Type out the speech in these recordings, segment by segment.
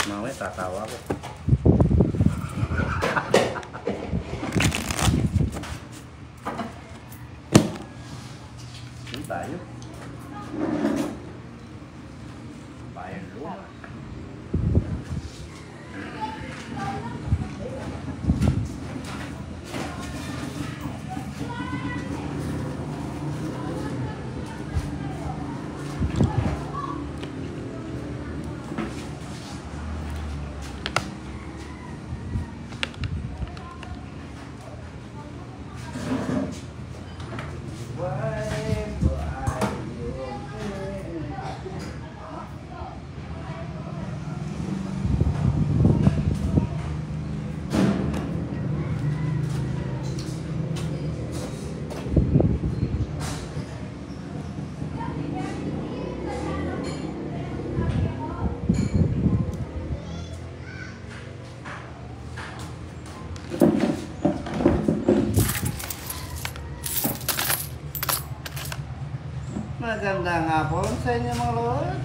Mamaya tatawa ko. Hindi tayo. Bayan luma. Magandang hapon sa inyo mga lord.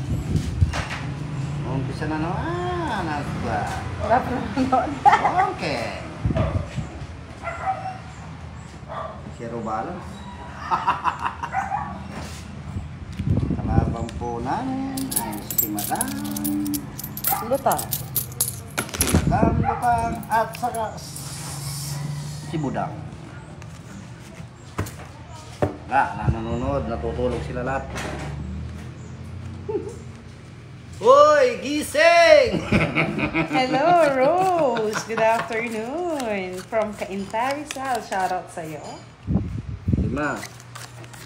Umpisa na naman. Nasa. Okay. Zero balance. Kalabang po namin ay si Madam Lutang. Si Madam Lutang at saka si Budang. Nanonood, natutulog sila lahat. Hoy, gising! Hello, Rose. Good afternoon. From Cainta, Rizal. Shoutout sa'yo. Lima.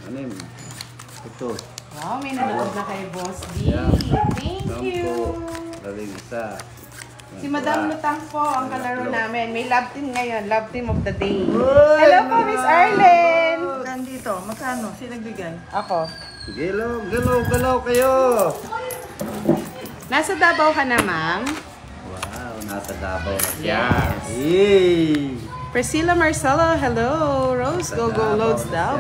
Anim. Ito. Wow, may nanood na kay Boss D. Yeah. Thank you. Daling isa. Si Madam Lutang po ang kalaro namin. May love team ngayon. Love team of the day. Uy, Hello po, Miss Arlen. Nandito, magkano? Sino nagbigay? Ako. Galaw kayo! Nasa Davao ka na, ma'am? Wow, nasa Davao na siya. Yes. Yay! Priscilla Marcelo, hello. Rose, go loads daw.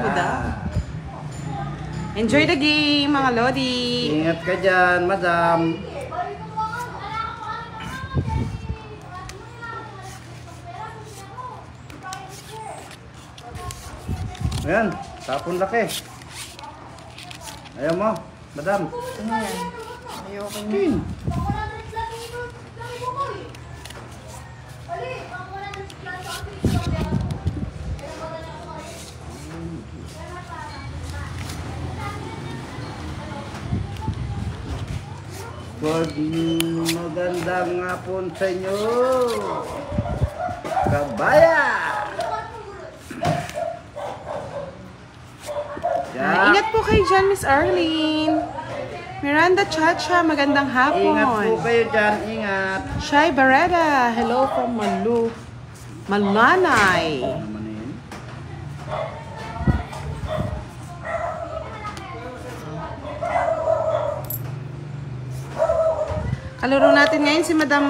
Enjoy the game, mga lodi. Ingat ka dyan, madam. Ayan, tapon laki. Ayaw mo, madam. Ano yan? Ayoko niya. Kin. Magandang hapon sa inyo, kabayan. Ingat po kayo dyan, Miss Arlene. Miranda Chacha, magandang hapon. Ingat po kayo dyan, ingat. Shai Barrera, hello from Malanay. Ano naman yun? Kalaro natin ngayon si Madam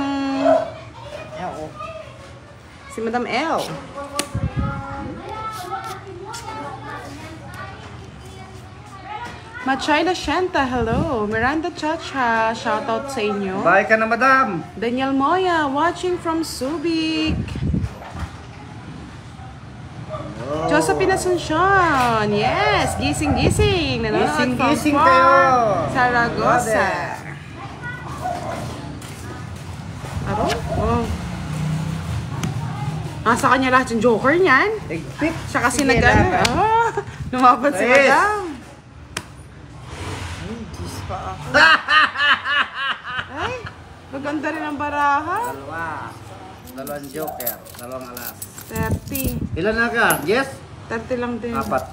Oo. L. Machay Shanta, hello. Miranda Chacha, shoutout sa inyo. Bye ka na, madam. Daniel Moya, watching from Subic. Oh. Josephine Asuncion, yes, gising-gising. Nanonood from Gising Fort kayo. Zaragoza. Aro? Oh. Nasa kanya lahat yung joker niyan. Tigpit. Siya kasi Sige, nag-ano. laban. Ah, lumaban si Yes. Madam. Ay, Diyos pa ako. Ay, maganda rin ang baraha. Dalawang joker, dalawang alas. 30. Ilan na ka? Yes? 30 lang din. Apat.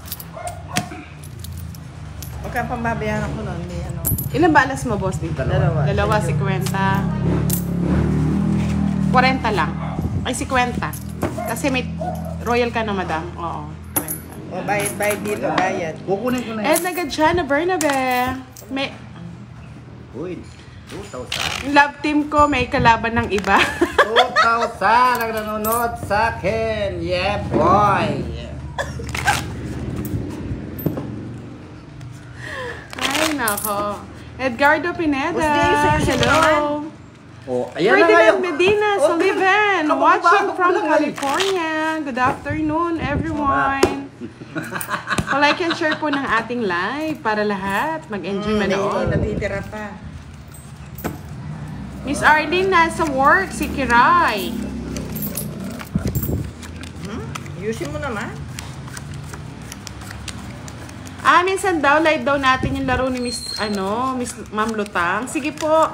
Huwag kang pambabayan ako nun. May ano. Ilan ba alas mo, boss? Dito? Dalawa. Dalawa, 50. 40 lang. Ay, 50. Kasi may royal ka na, madam. Oo, 50. O, bayad dito, bayad. Kukunin ko na yun. Edna Gadjana Bernabe. May Uy, 2,000. love team ko, may kalaban ng iba. 2,000 ang nanonood sa akin. Yeah, boy. Ay, nako. Edgardo Pineda. Boss Dave, sa'yo Hello. Oh, ayan na nga Ferdinand yung... Medina Sullivan, Kapag watching bago from ko lang eh. California. Good afternoon, everyone. Like and share po ng ating live para lahat mag-enjoy manood. Natitira pa. Miss Arlene, nasa work, si Kiray. Ayusin mo naman. Minsan daw, live daw natin yung laro ni Miss Ma'am Lutang. Sige po.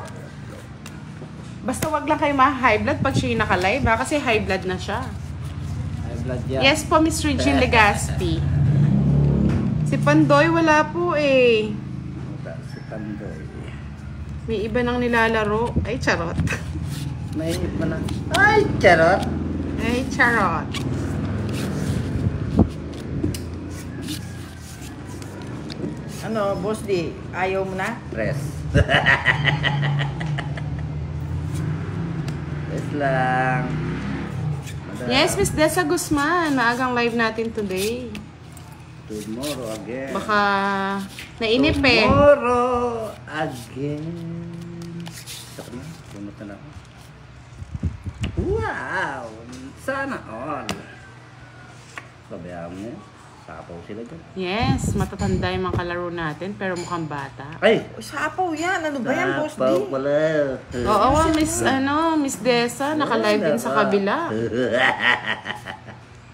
Basta wag lang kayo ma-high blood pag siya yung naka-live, ha? Kasi high blood na siya. High blood yan. Yes po, Miss Regine Legaspi. Si Pandoy, wala po eh. Si Pandoy. May iba nang nilalaro. Ay, charot. May iba na. Ay, charot. Ay, charot. Ano, Boss D, ayaw mo na? Press. Press lang. Madam. Yes, Miss Dessa Guzman. Maagang live natin today. Tomorrow again. Baka nainip eh. Tomorrow again. Sakit na. Pumunta na ako. Wow! Sana all. Sabayaan mo. Sapaw sila dyan. Yes, matatanda yung mga kalaro natin pero mukhang bata. Ay! Sapaw yan. Ano ba yan, Boss D? Sapaw pala. Oo, Miss Dessa, naka-live din sa kabila.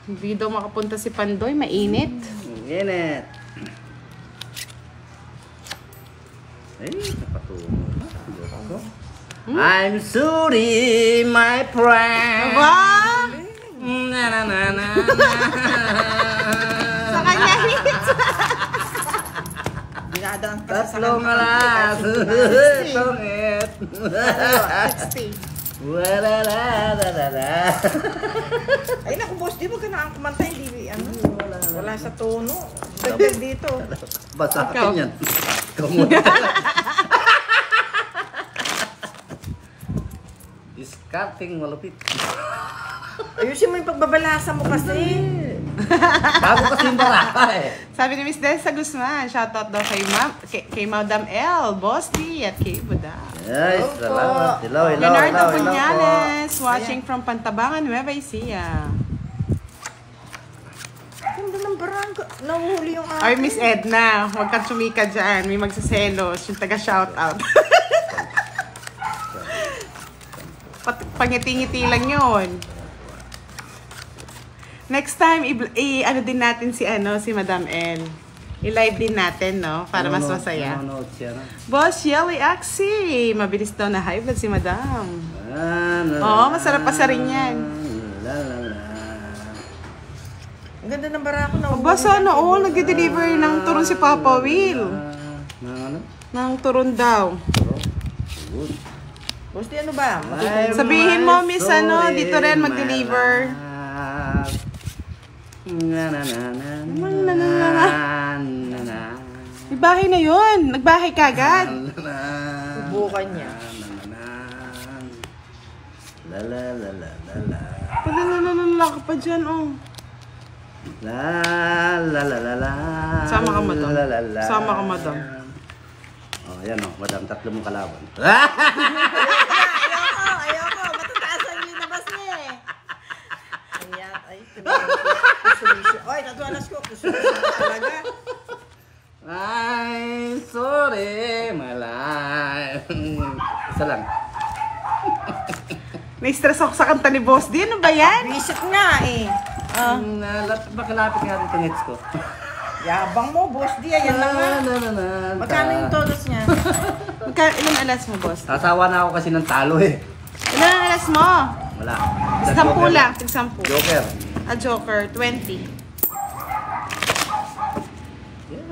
Hindi daw makapunta si Pandoy, mainit. Init. Ay, napatulog na. Diyos ko. I'm sorry, my friend. Aba! Na na na na na. Sa kanya hit. Dinadaan ka sa Tatlong alas. Tungit. 60. Wala la la la la. Ay, naku, Boss D, wag ka na ang kumanta. Hindi, ano, wala sa tono. Dagdag dito. Basta Ikaw. akin yan. Kamuha. Discarding malupit. Ayusin mo yung pagbabalasa mo kasi. Bago kasi yung baraka eh. Sabi ni Miss Dessa Guzman, shoutout daw kay Madam L, Boss D, at kay Buda. Ay, salamat. Hello, hello, Leonardo hello, hello po. Puñales, watching from Pantabangan, Nueva Ecija. Ganda ng barangka. Nahuhuli yung Ay, Miss Edna, huwag kang sumika dyan. May magsaselos, yung taga-shoutout. Pangiti-ngiti lang yun. Next time, ano din natin si Madam L. I-live din natin, no? Para mas masaya. Nanonood siya na. Boss Yelly Axie, mabilis daw na high blood si Madam. Oo, masarap pa sa rin yan. La la la. Ang ganda ng barako na. Aba, sana all, nag-deliver ng turon si Papa Will. Ano? Ng turon daw. Good. Boss D, ano ba? Sabihin mo, Miss, dito rin mag-deliver. Na na na na Na, na, na, na, na. na na. May bahay na yun. Nagbahay ka agad. Subukan niya. La la la la la la. Palalala ka pa dyan, oh. La la la la la. Sama ka, madam. La la la. Sama ka, madam. Oh, ayan oh, madam, tatlo mong kalaban. Ayoko. Matataasan yung labas niya eh. Ayan, ay, Oy, tatuanas ko. Kusulisyo talaga. Ay, sorry, my life. Isa lang. Na-stress ako sa kanta ni Boss D. Ano ba yan? Visit nga eh. Makalapit nga dito ngets ko. Yabang mo, Boss D. Ayan na nga. Magkano yung todos niya? Ilang alas mo, Boss? Sasawa na ako kasi ng talo eh. Ilang alas mo? Wala. Sampu lang. Tig-sampu. Joker. Joker, 20.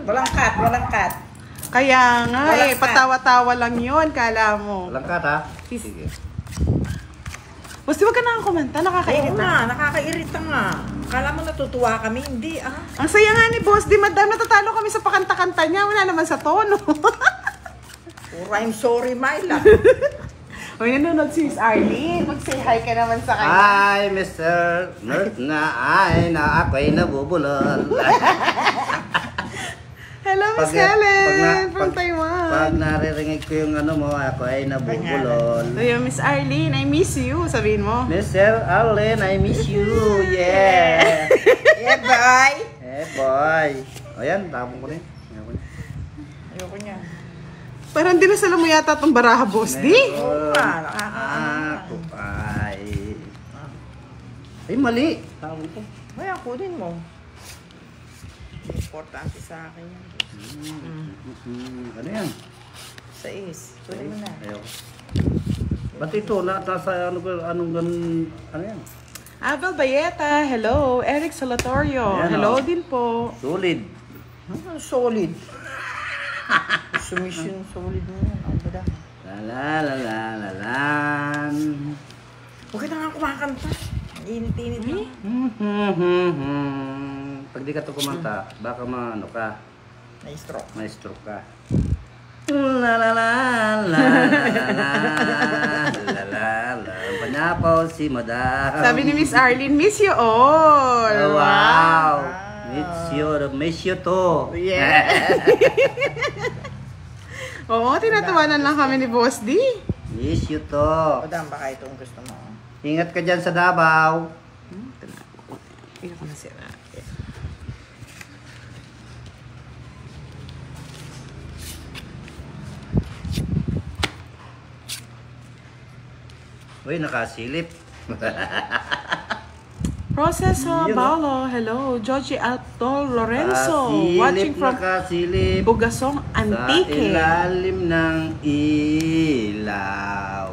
Walang cut. Kaya nga Walang cut. patawa-tawa lang yun, kala mo. Walang cut ha? Sis- Sige. Boss, di ba ka nakakomenta? Nakakainit Oo na. nga, nakakairita nga. Kala mo natutuwa kami? Hindi ah. Ang saya nga ni Boss, di madam, natatalo kami sa pakanta-kanta niya. Wala naman sa tono. Puro I'm sorry, Myla. O, nanonood si Miss Arlene. Mag-say hi ka naman sa kanya. Hi, Mr. Nerd na ako'y nabubulol. Hello, Miss Pag- Helen pag na- from pag- Taiwan. Pag Pag naririnig ko yung ano mo, ako ay nabubulol. So yung Miss Arlene, I miss you. Sabihin mo. Mr. Arlen, I miss you. Yeah. Yeah, bye. Eh, boy. O yan, tapon ko rin. Ayoko niya. Parang dinasala mo yata itong baraha, boss. Di? Oo nga, nakakaano. Ako ay... Ay, mali. Tawag ko. Ay, kunin mo. Importante sa akin yan. Ano yan? Sa is. Kunin mo na. Ayoko. Ba't ito? Nasa anong ganun... Ano yan? Abel Bayeta, hello. Eric Salatorio, Ayan, hello oh. din po. Solid. Solid. Submission solid mo yan. Ang bada. La. Huwag ka na nga kumakanta. Init-init mo. Pag di ka to kumanta, baka maano ka, Na-stroke. may stroke ka. La la la la la la la. Panyapaw si Madam. Sabi ni Miss Arlene, miss you all. Oh, wow. Miss you to. Yeah. Oo, tinatawanan lang kami ni Boss D. Miss you to. Madam, baka itong gusto mo. Ingat ka dyan sa Davao. Ito ko na sira. Uy, nakasilip. Proceso Yun, Paulo, hello. Georgie Alto Lorenzo, watching from Nakasilip. Bugasong Sa Antique. ilalim ng ilaw.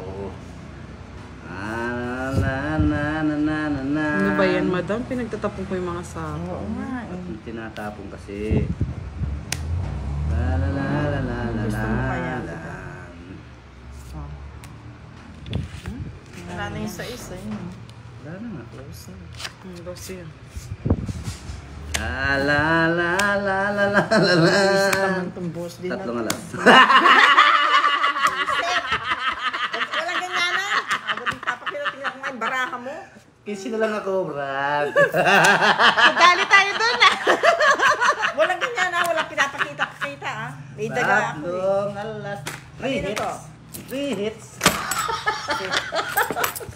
Ano ba yan, madam? Pinagtatapon ko yung mga sako. Oo nga eh. Tinatapon kasi. La. Gusto mo kaya, wala na yung sa isa yun. Wala na nga. Close na. Boss yun. La. Inis naman itong boss din. Tatlong alas. Walang ganyan na. Ako din papakirating ako ngayon, baraha mo. Kasi na lang ako, Brad. Dali tayo doon ah. Walang ganyan na, walang pinapakita-kita ah. May daga ako eh. Tatlong alas. 3 Kanino to? hits. 3 hits.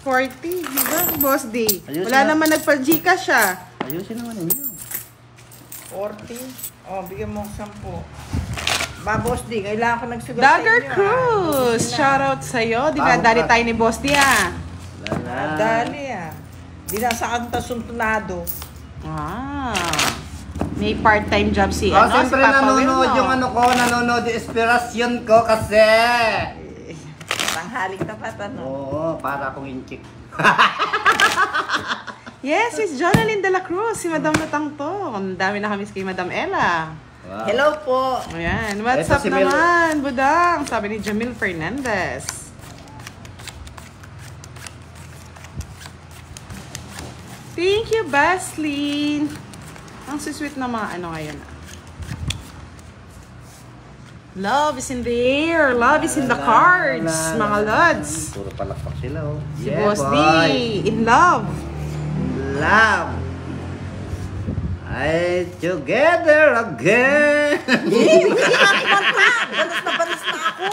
40. Diba, Boss D? Ayusin Wala na. naman nagpa-Gcash siya. Ayusin naman ninyo. 40. Oh, bigyan mo ako 10. Ba, Boss D, kailangan ko nagsugal Dagger sa inyo. Cruz! Shoutout sa'yo. Dinadali tayo ni Boss D ah. La. Dali ah. Di nasa kanta suntunado. Ah. May part-time job si, Oh, si siyempre Papa nanonood Will, no? yung ano ko, nanonood yung inspirasyon ko kasi. Tanghaling tapat ano. Oo, para akong inchik. Yes, Miss Jonalyn de la Cruz, si Madam Lutang to. Ang dami na kami kay Madam Ella. Wow. Hello po. Ayan, what's Ito up si Mel. naman, Budang? Sabi ni Jamil Fernandez. Thank you, Baslin. Ang sweet na mga ano ngayon. Love is in the air. Love is in the cards, mga lods. Puro palakpak sila, oh. Si Boss D, boy. in love. Love. I together again. Balis na ako.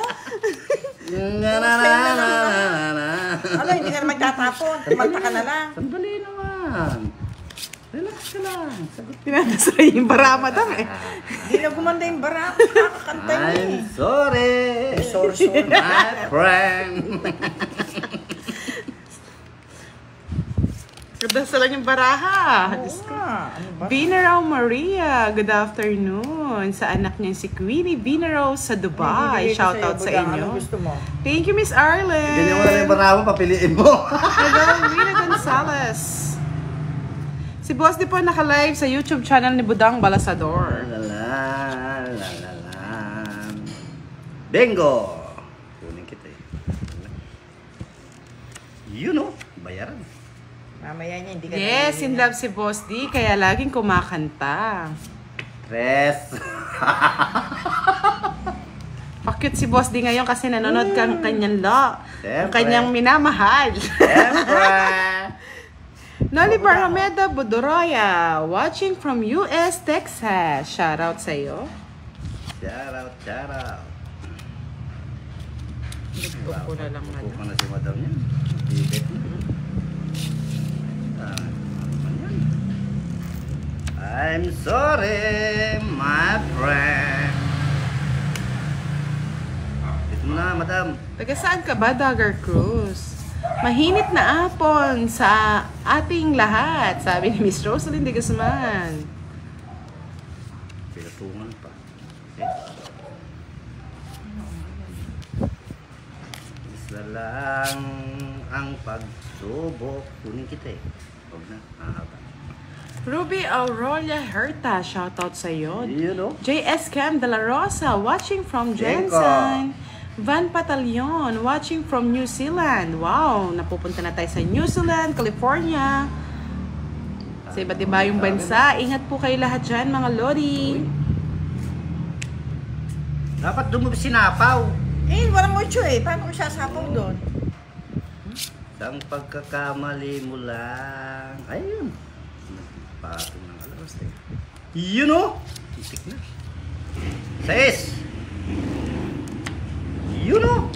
Na. Ano, hindi ka na magtatapon. Kumanta ka na lang. Sandali naman. Relax ka lang. Sagot. Pinanasara yung bara, Madam eh. Hindi na gumanda yung bara. Nakakanta niya I'm eh. sorry. Sorry. My friend. Kadasalan yung baraha. Oo nga. Ano ba? Binaraw Maria, good afternoon. Sa anak niya si Queenie Binaraw sa Dubai. Bibigay ko Shout sa'yo, out sa Budang. inyo. Anong gusto mo? Thank you, Miss Ganyan mo na Arlen. yung barama, papiliin mo. Hello, Rina Gonzalez. Si Boss di po naka-live sa YouTube channel ni Budang Balasador. La. Bingo! Kunin kita eh. You know, bayaran. Mamaya niya, hindi ka Yes, in love si Boss D, kaya laging kumakanta. Tres. Pakit si Boss D ngayon kasi nanonood ka ng kanyang ang Siyempre. kanyang minamahal. Siyempre. Noli Barameda Budoroya, watching from US, Texas. Shout out sa iyo. Shout out, shout out. Dugtog ko na lang, madam. Tutukan na si madam niya. Tibet na. Ano yan? I'm sorry, my friend. Ito na, madam. Taga saan ka ba, Dagger Cruz? Mahinit na apon sa ating lahat, sabi ni Miss Rosalyn de Guzman. Pinatungan pa. Isa lang ang pagsubok. Kunin kita eh. Huwag na. Ruby Aurelia Herta, shoutout sa iyo. You know? JS Cam de la Rosa, watching from Jenko. Jensen. Van Patalion, watching from New Zealand. Wow, napupunta na tayo sa New Zealand, California. Sa iba't iba yung bansa. Ingat po kayo lahat dyan, mga lodi. Dapat doon mo sinapaw. Eh, walang mucho eh. Paano ko sasapaw doon? Isang pagkakamali mo lang. Ayun. Patong ng alas eh. You know? Titik na. 6. You know?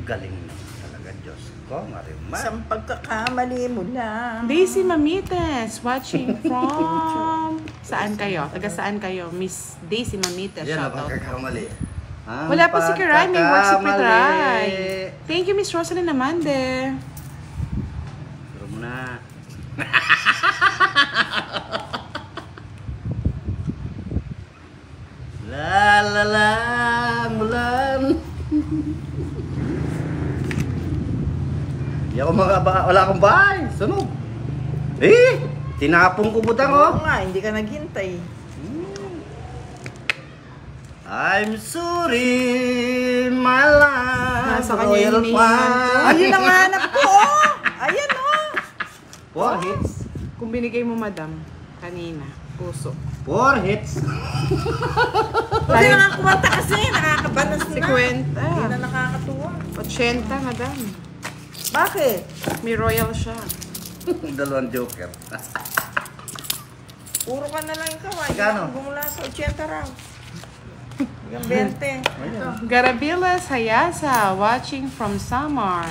Galing na talaga, Diyos ko. Marimar. Isang pagkakamali mo lang. Daisy Mamites, watching from... Saan kayo? Taga saan kayo? Miss Daisy Mamites, Yan ang shoutout. pagkakamali. Ang Wala pa si Kiray, may work si pagkakamali. Petray. Thank you, Miss Rosalyn Amande. Pero muna. La la la mulan. Di ako wala akong bahay. Sunog. Eh, tinapong ko butang Oo oh. nga, hindi ka naghintay. I'm sorry, my love. Nasa kanya yung hinihingan ko. Ayun ang hanap ko, oh! Ayan, oh! 4 hits. Kung binigay mo, madam, kanina, puso. 4 hits. Huwag na nga kumanta kasi, nakakabanas na. 50. Hindi na nakakatuwa. 80, madam. Bakit? May royal siya. Dalawang joker. Puro ka na lang ikaw, ay. Magkano? Bumula sa 80 raw. Hanggang 20. Garabila Sayasa, watching from Samar.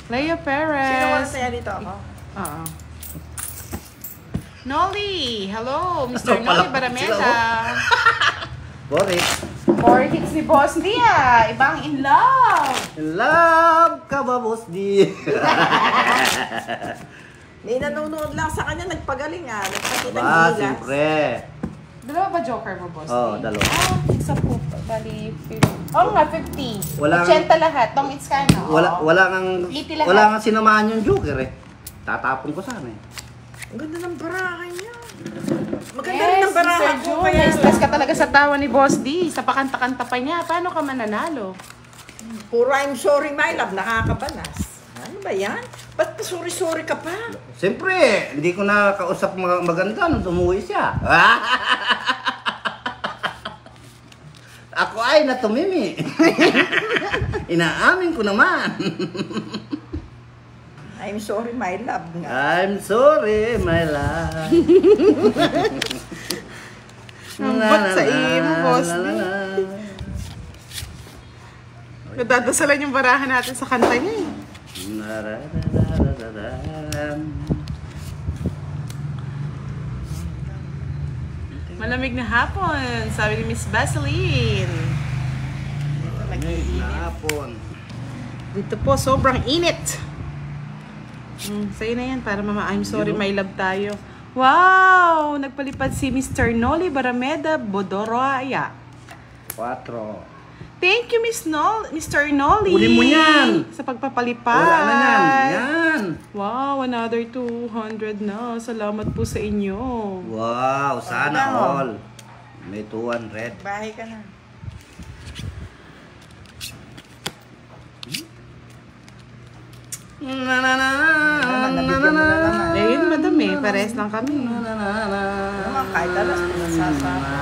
Leo Sino wala Perez. saya dito ako? Oo. Nolly, hello, Mr. Ano pala? Nolly Barameta. 4 hits. 4 hits ni Boss Dia. Ibang in love. Love ka ba, Boss D? May nanonood lang sa kanya, nagpagaling ah. Nagpakita ng Ba, gilas. siyempre. Dalawa ba joker mo, Boss Oo, Dia? dalawa. Ah, isa po. Bali, 50. Oo nga, 50. Walang- 80 lahat. Tong it's ka, no? Wala kang 80 lahat. wala kang sinamahan yung joker eh. Tatapon ko sana eh. Ang ganda ng barahan niya. Maganda rin ang barahan Sir ko. Jun, Kaya na-stress ka talaga sa tawa ni Boss D. Sa pakanta-kanta pa niya. Paano ka mananalo? puro I'm sorry my love, nakakabanas. Ano ba yan? Ba't pa sorry-sorry ka pa? Siyempre, hindi ko na kausap maganda nung umuwi siya. Ako ay natumimi. Inaamin ko naman. I'm sorry my love nga. I'm sorry, my love. Ang bat sa imo, Boss D. Nadadasalan yung barahan natin sa kanta niya eh. Malamig na hapon, sabi ni Miss Vaseline. Dito nag-iinit. Hapon. Dito po, sobrang init. Sa'yo na yan, para mama, I'm sorry, my love tayo. Wow! Nagpalipad si Mr. Nolly Barameda Bodoroaya. 4. Thank you, Mr. Nolly. Uli mo yan. Sa pagpapalipad. Wala na yan. Yan. Wow, another 200 na. Salamat po sa inyo. Wow, sana Ano? all. May 200. Bahay ka na. Nabigyan mo na naman. Eh, yun, madam eh. Pares lang kami. Naman, kahit alas, pinasasama.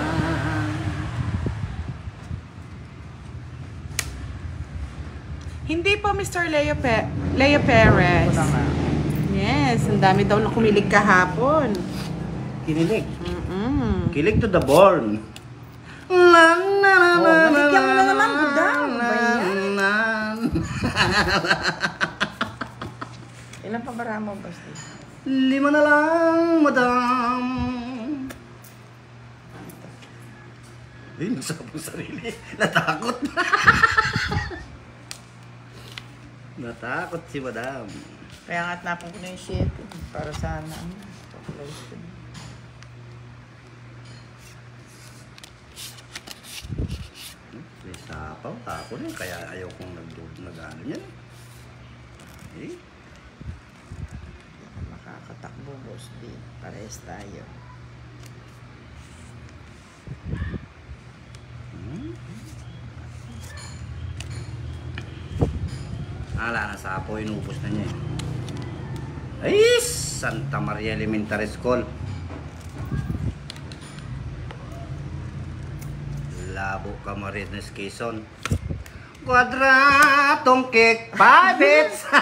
Hindi po, Mr. Leo Perez. Wala nga. Yes, ang dami daw na kumilig kahapon. Kinilig. Mm-mm. Kilig to the born. Oh, nabigyan mo na naman, Budang. Ano ba yan? Ilan pa bara mo, Basti? 5 na lang, madam. Ay, nasabong sarili. Natakot. Natakot si madam. Kaya nga't napon ko na yung shit. Para sana. Pa-close ko. May sapaw, ako rin. Kaya ayaw kong nag-ano yan. Eh? Makakatakbo, boss. Di. Parehas tayo. Ala na sapo, inubos na niya eh. Ay, Santa Maria Elementary School. Labo Camarines Quezon. Quadratong cake, 5 hits. Sa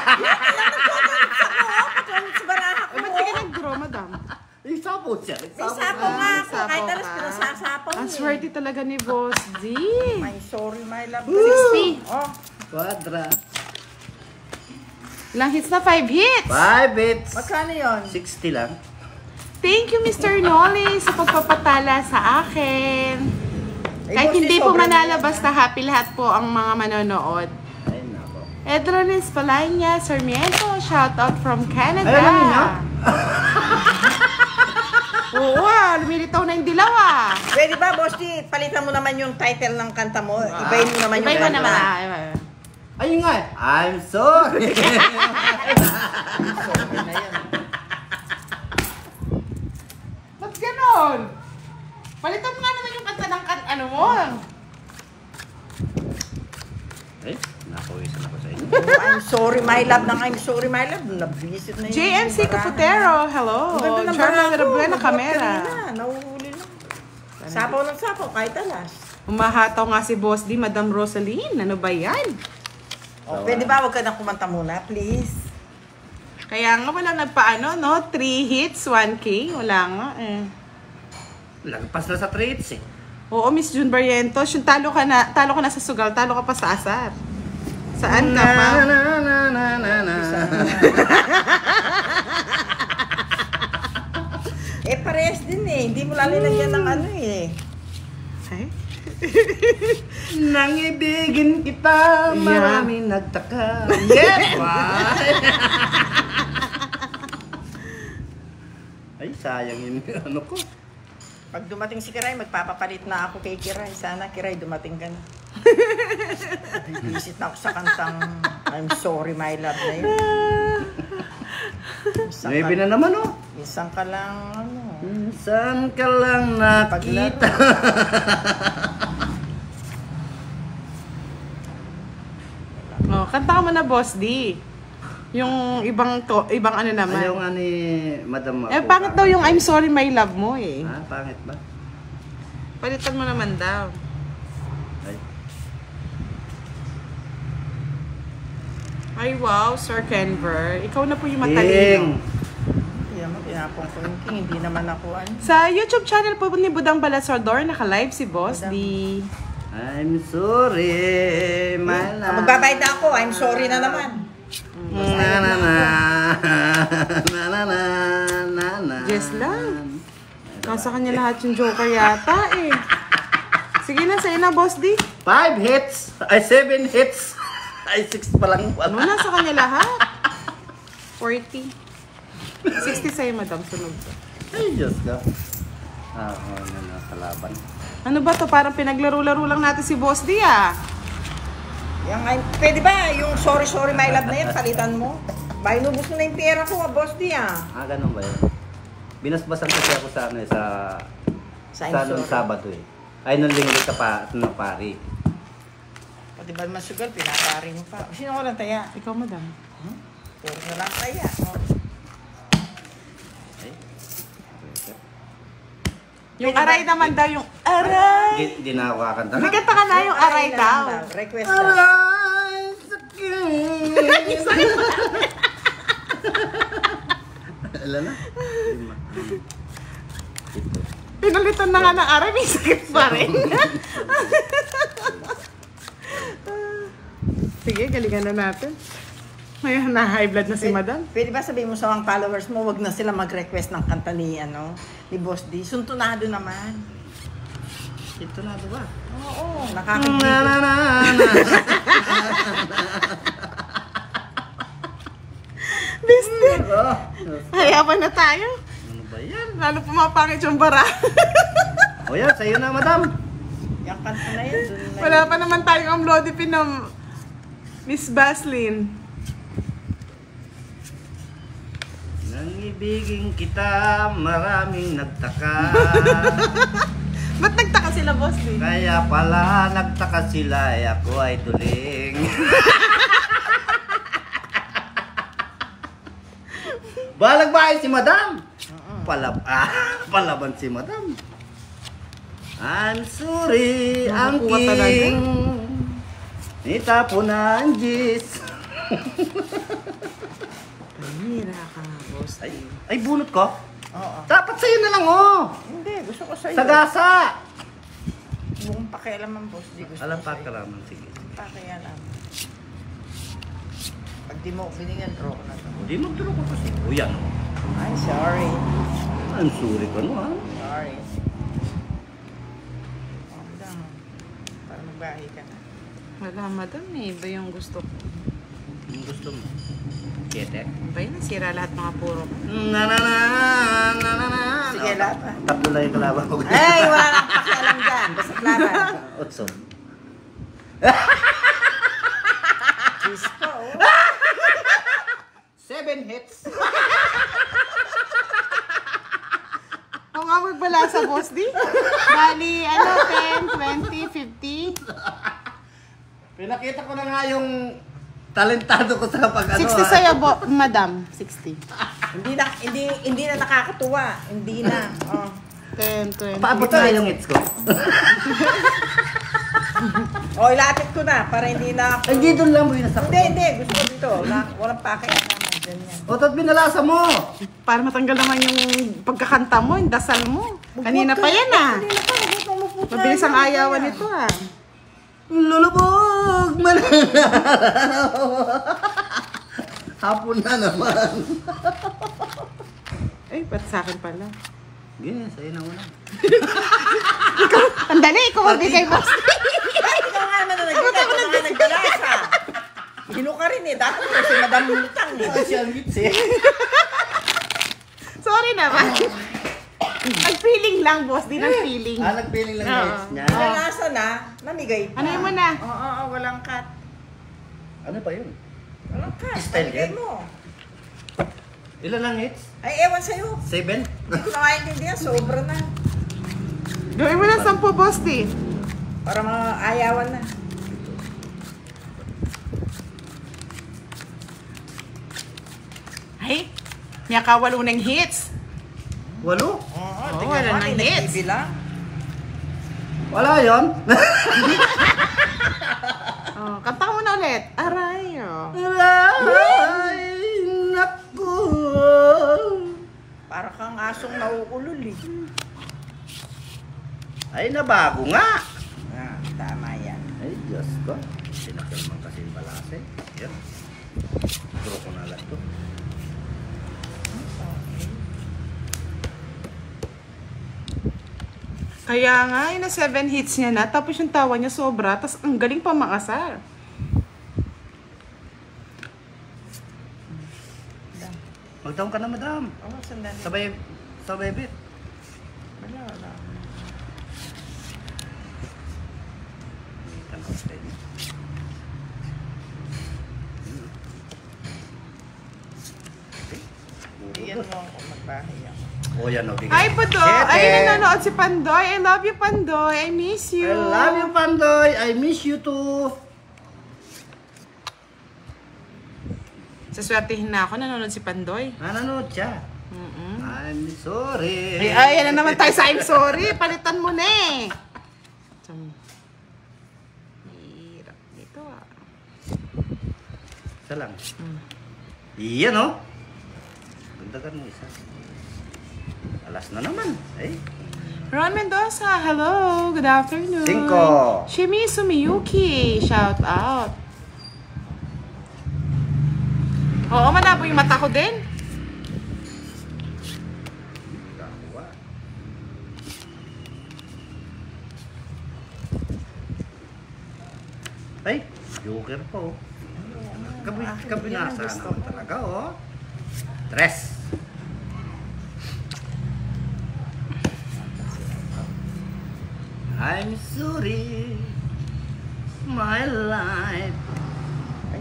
baraha ko. Ba't ka nag-draw, madam? Ay, sapo siya. May sapo nga ako. sapo Kahit alas ka. pinasasapaw Ang eh. swerte talaga ni Boss D. My sorry, my love. 60. Oh, Quadra. Ilang hits na? 5 hits. 5 hits. magkano yun? 60 lang. Thank you, Mr. Nolly, sa pagpapatala sa akin. Kahit boss, hindi eh, po sobrang manalo, yan, basta happy lahat po ang mga manonood. Ay, nako. Edronis Palanya, Sarmiento, shout out from Canada. Ay, alam niyo? Oo, lumilitaw na yung dilaw ah. Pwede ba, boss? Palitan mo naman yung title ng kanta mo. Ibayin mo naman yung Ibay ko kanta. naman. Ayun nga eh. I'm sorry. Sorry na yun. Ba't ganon? Palitan mo nga naman yung kanta ng ano mo. Ay, napawisan ako sa inyo. I'm sorry, my love. Nang I'm sorry, my love. Nabisit na yun. JMC Caputero, hello. Ang ganda ng Charla baraha de ko. Buena Nabuhat Camera. kanina. Nahuhuli lang. Sapaw ng sapaw, kahit alas. Umahataw nga si Boss D, Madam Rosaline. Ano ba yan? Oh, pwede ba, wag ka nang kumanta muna, please? Kaya nga wala nagpaano, no? 3 hits, 1K. Wala nga eh. Lagpas na sa treats eh. Oo, Miss June Barrientos, yung talo ka na sa sugal, talo ka pa sa asar. Saan ka pa? Eh, parehas din eh. Hindi mo lalagyan ng ano eh. Ay? Nang ibigin kita, maraming nagtaka. Yes! Why? Ay, sayang yun. Ano ko? Pag dumating si Kiray, magpapapalit na ako kay Kiray. Sana, Kiray, dumating ka na. Visit na ako sa kantang I'm sorry, my love na yun. Maybe na naman oh. Isang ka lang, ano. Minsan ka lang nakita. Oh, kanta ka mo na, Boss D. Yung ibang ano naman. Ayaw nga ni Madam Eh, pangit daw yung I'm sorry, my love mo eh. Ha? Pangit ba? Palitan mo naman daw. Ay. Ay, wow, Sir Kenver. Ikaw na po yung King. matalino. Hindi naman, pinapong ko yung king. Hindi naman ako ano. Sa YouTube channel po ni Budang Balasador, naka-live si Boss D. I'm sorry, my love. Magbabayad na ako. I'm sorry na naman. Na na na na na na na na. Yes lang. Nasa kanya lahat yung joker yata eh. Sige na, sa'yo na, Boss D. 5 hits, ay 7 hits, ay 6 pa lang. Ano, nasa kanya lahat? 40. 60 sa'yo, madam. Sunog ka. Ay, Diyos ka. Ako na nakalaban. Ano ba to? Parang pinaglaro-laro lang natin si Boss D ah. Pwede ba yung sorry, sorry, my love na yan, palitan mo? Ba, inubos mo na yung pera ko, boss di ah. Ah, ganun ba yun? Binasbasan kasi ako sa ano eh, sa nung Sabado eh. Ay, nung linggo sa pari. Pati ba naman sugal, pinapari mo pa. Sino ko lang taya? Ikaw, madam. Puro na lang taya. Oh. Ay. Yung aray naman daw, yung aray. Di na ako kakanta. May kanta ka na yung aray daw. Request daw. Aray, sakit. Alam na? Lima. Ito. Pinalitan na nga ng aray, may sakit pa rin. Sige, galingan na natin. Ngayon, na-high blood na si Madam. Pwede ba sabihin mo sa mga followers mo, wag na sila mag-request ng kanta ni, ni Boss D. Suntunado naman. Suntunado ba? Oo, nakakagigil. Business! Hayapan na tayo. Ano ba yan? Lalo pumapangit yung bara. O yan, sa'yo na, madam. Yung kanta na yun, dun na Wala pa naman tayong amlodipin ng Miss Baslin. Nang ibigin kita, maraming nagtaka. Ba't nagtaka sila, Boss D? Kaya pala nagtaka sila, ako ay tuling. Balag bahay si madam. Palaban si madam. I'm sorry, ang Nakakuha talaga. king. Itapo na ang gis. Pamira ka, Boss D. Ay, bunot ko? Oo. Dapat sa'yo na lang, oh. Hindi, gusto ko sa'yo. Sagasa. Buong pakialam ang Boss D. Gusto Alam ko pa sa'yo. karaman, sige. Pakialam. Pag di mo binigyan, draw ko na to. Hindi magturo ko kasi. O yan, oh. I'm sorry. Ang sorry ka, no, ha? Sorry. Oh, lang. Para magbahay ka na. Wala, Madam. Iba yung gusto ko. Ang gusto mo? Kete? Iba yun, nasira lahat mga puro ko. Sige, lahat pa. Tatlo lang yung kalaban ko. Ay, wala nang pakialam dyan. Basta laban. Otso. Cheese pa, oh. 7 hits. Ako nga magbala sa Boss D. Bali, 10, 20, 50. Pinakita ko na nga yung talentado ko sa pag-ano. 60 sa'yo, Madam. 60. Hindi na nakakatuwa. Hindi na. Oh. 10, 20. Paabot na yung hits ko. Oh, ilapit ko na para hindi na ako. Ay, dito lang mo yung nasakot. Hindi. Gusto ko dito. Walang pakialam. Ganyan. O, tot binalasa mo. Para matanggal naman yung pagkakanta mo, yung dasal mo. Kanina pa yan, ah. Kanina pa. Huwag mo maputa. Mabilis ang ayawan nito, ah. Lulubog! Hapon na naman. Ay, ba't sa akin pala? Sige, sa'yo na una. Andali, ikaw magbigay, Boss D. Ay, ikaw nga naman na nagbigay. Ikaw nga nagbalasa. Hino ka rin eh. Dapat mo si Madam Lutang eh. Ay, siya ang hits eh. Sorry naman. Nag-feeling lang, Boss D, ng feeling. Nagpiling lang yung Oo. hits niya. Nalasa na. Namigay pa. Ano yun mo na? Oo, walang cut. Ano pa yun? Walang cut. Style Namigay yan? mo. Ilan lang hits? Ay, ewan sa'yo. 7? Hindi ko nakaintindihan. Sobra na. Gawin mo na 10, Boss D. Para maayawan na. Ay, niyakawalo ng hits. 8? Oo, tingnan wala mo, nang may hits. nagbibilang. Wala yun. Oh, kanta mo na ulit. Aray, oh. Ay, naku. Para kang asong nauulol eh. Ay, nabago nga. Ah, tama yan. Ay, Diyos ko. Sinakal man kasi yung balase. Yan. Turo ko na lang to. Kaya nga, yun na 7 hits niya na, tapos yung tawa niya sobra, tapos ang galing pa makasar. Magtaon ka na, madam. Oo, sandali. Sabay bit. Wala. Iyan mo ako magbahay ako. O yan, okay. Hi, Pandoy! Ay, nanonood si Pandoy. I love you, Pandoy. I miss you. I love you, Pandoy. I miss you too. Saswertihin na ako, nanonood si Pandoy. Nanonood siya. I'm sorry. Ay, yan na naman tayo sa I'm sorry. Palitan mo na eh. Hirap nito ah. Isa lang. Iyan, oh. Dagdagan mo isa. Alas na naman. Ay. Ron Mendoza, hello. Good afternoon. 5. Shimizu Miyuki, shout out. Oo, malabo yung mata ko din. Kakuha. Ay, joker po. Kabinasa naman talaga, oh. Tres. I'm sorry, my life. Ay,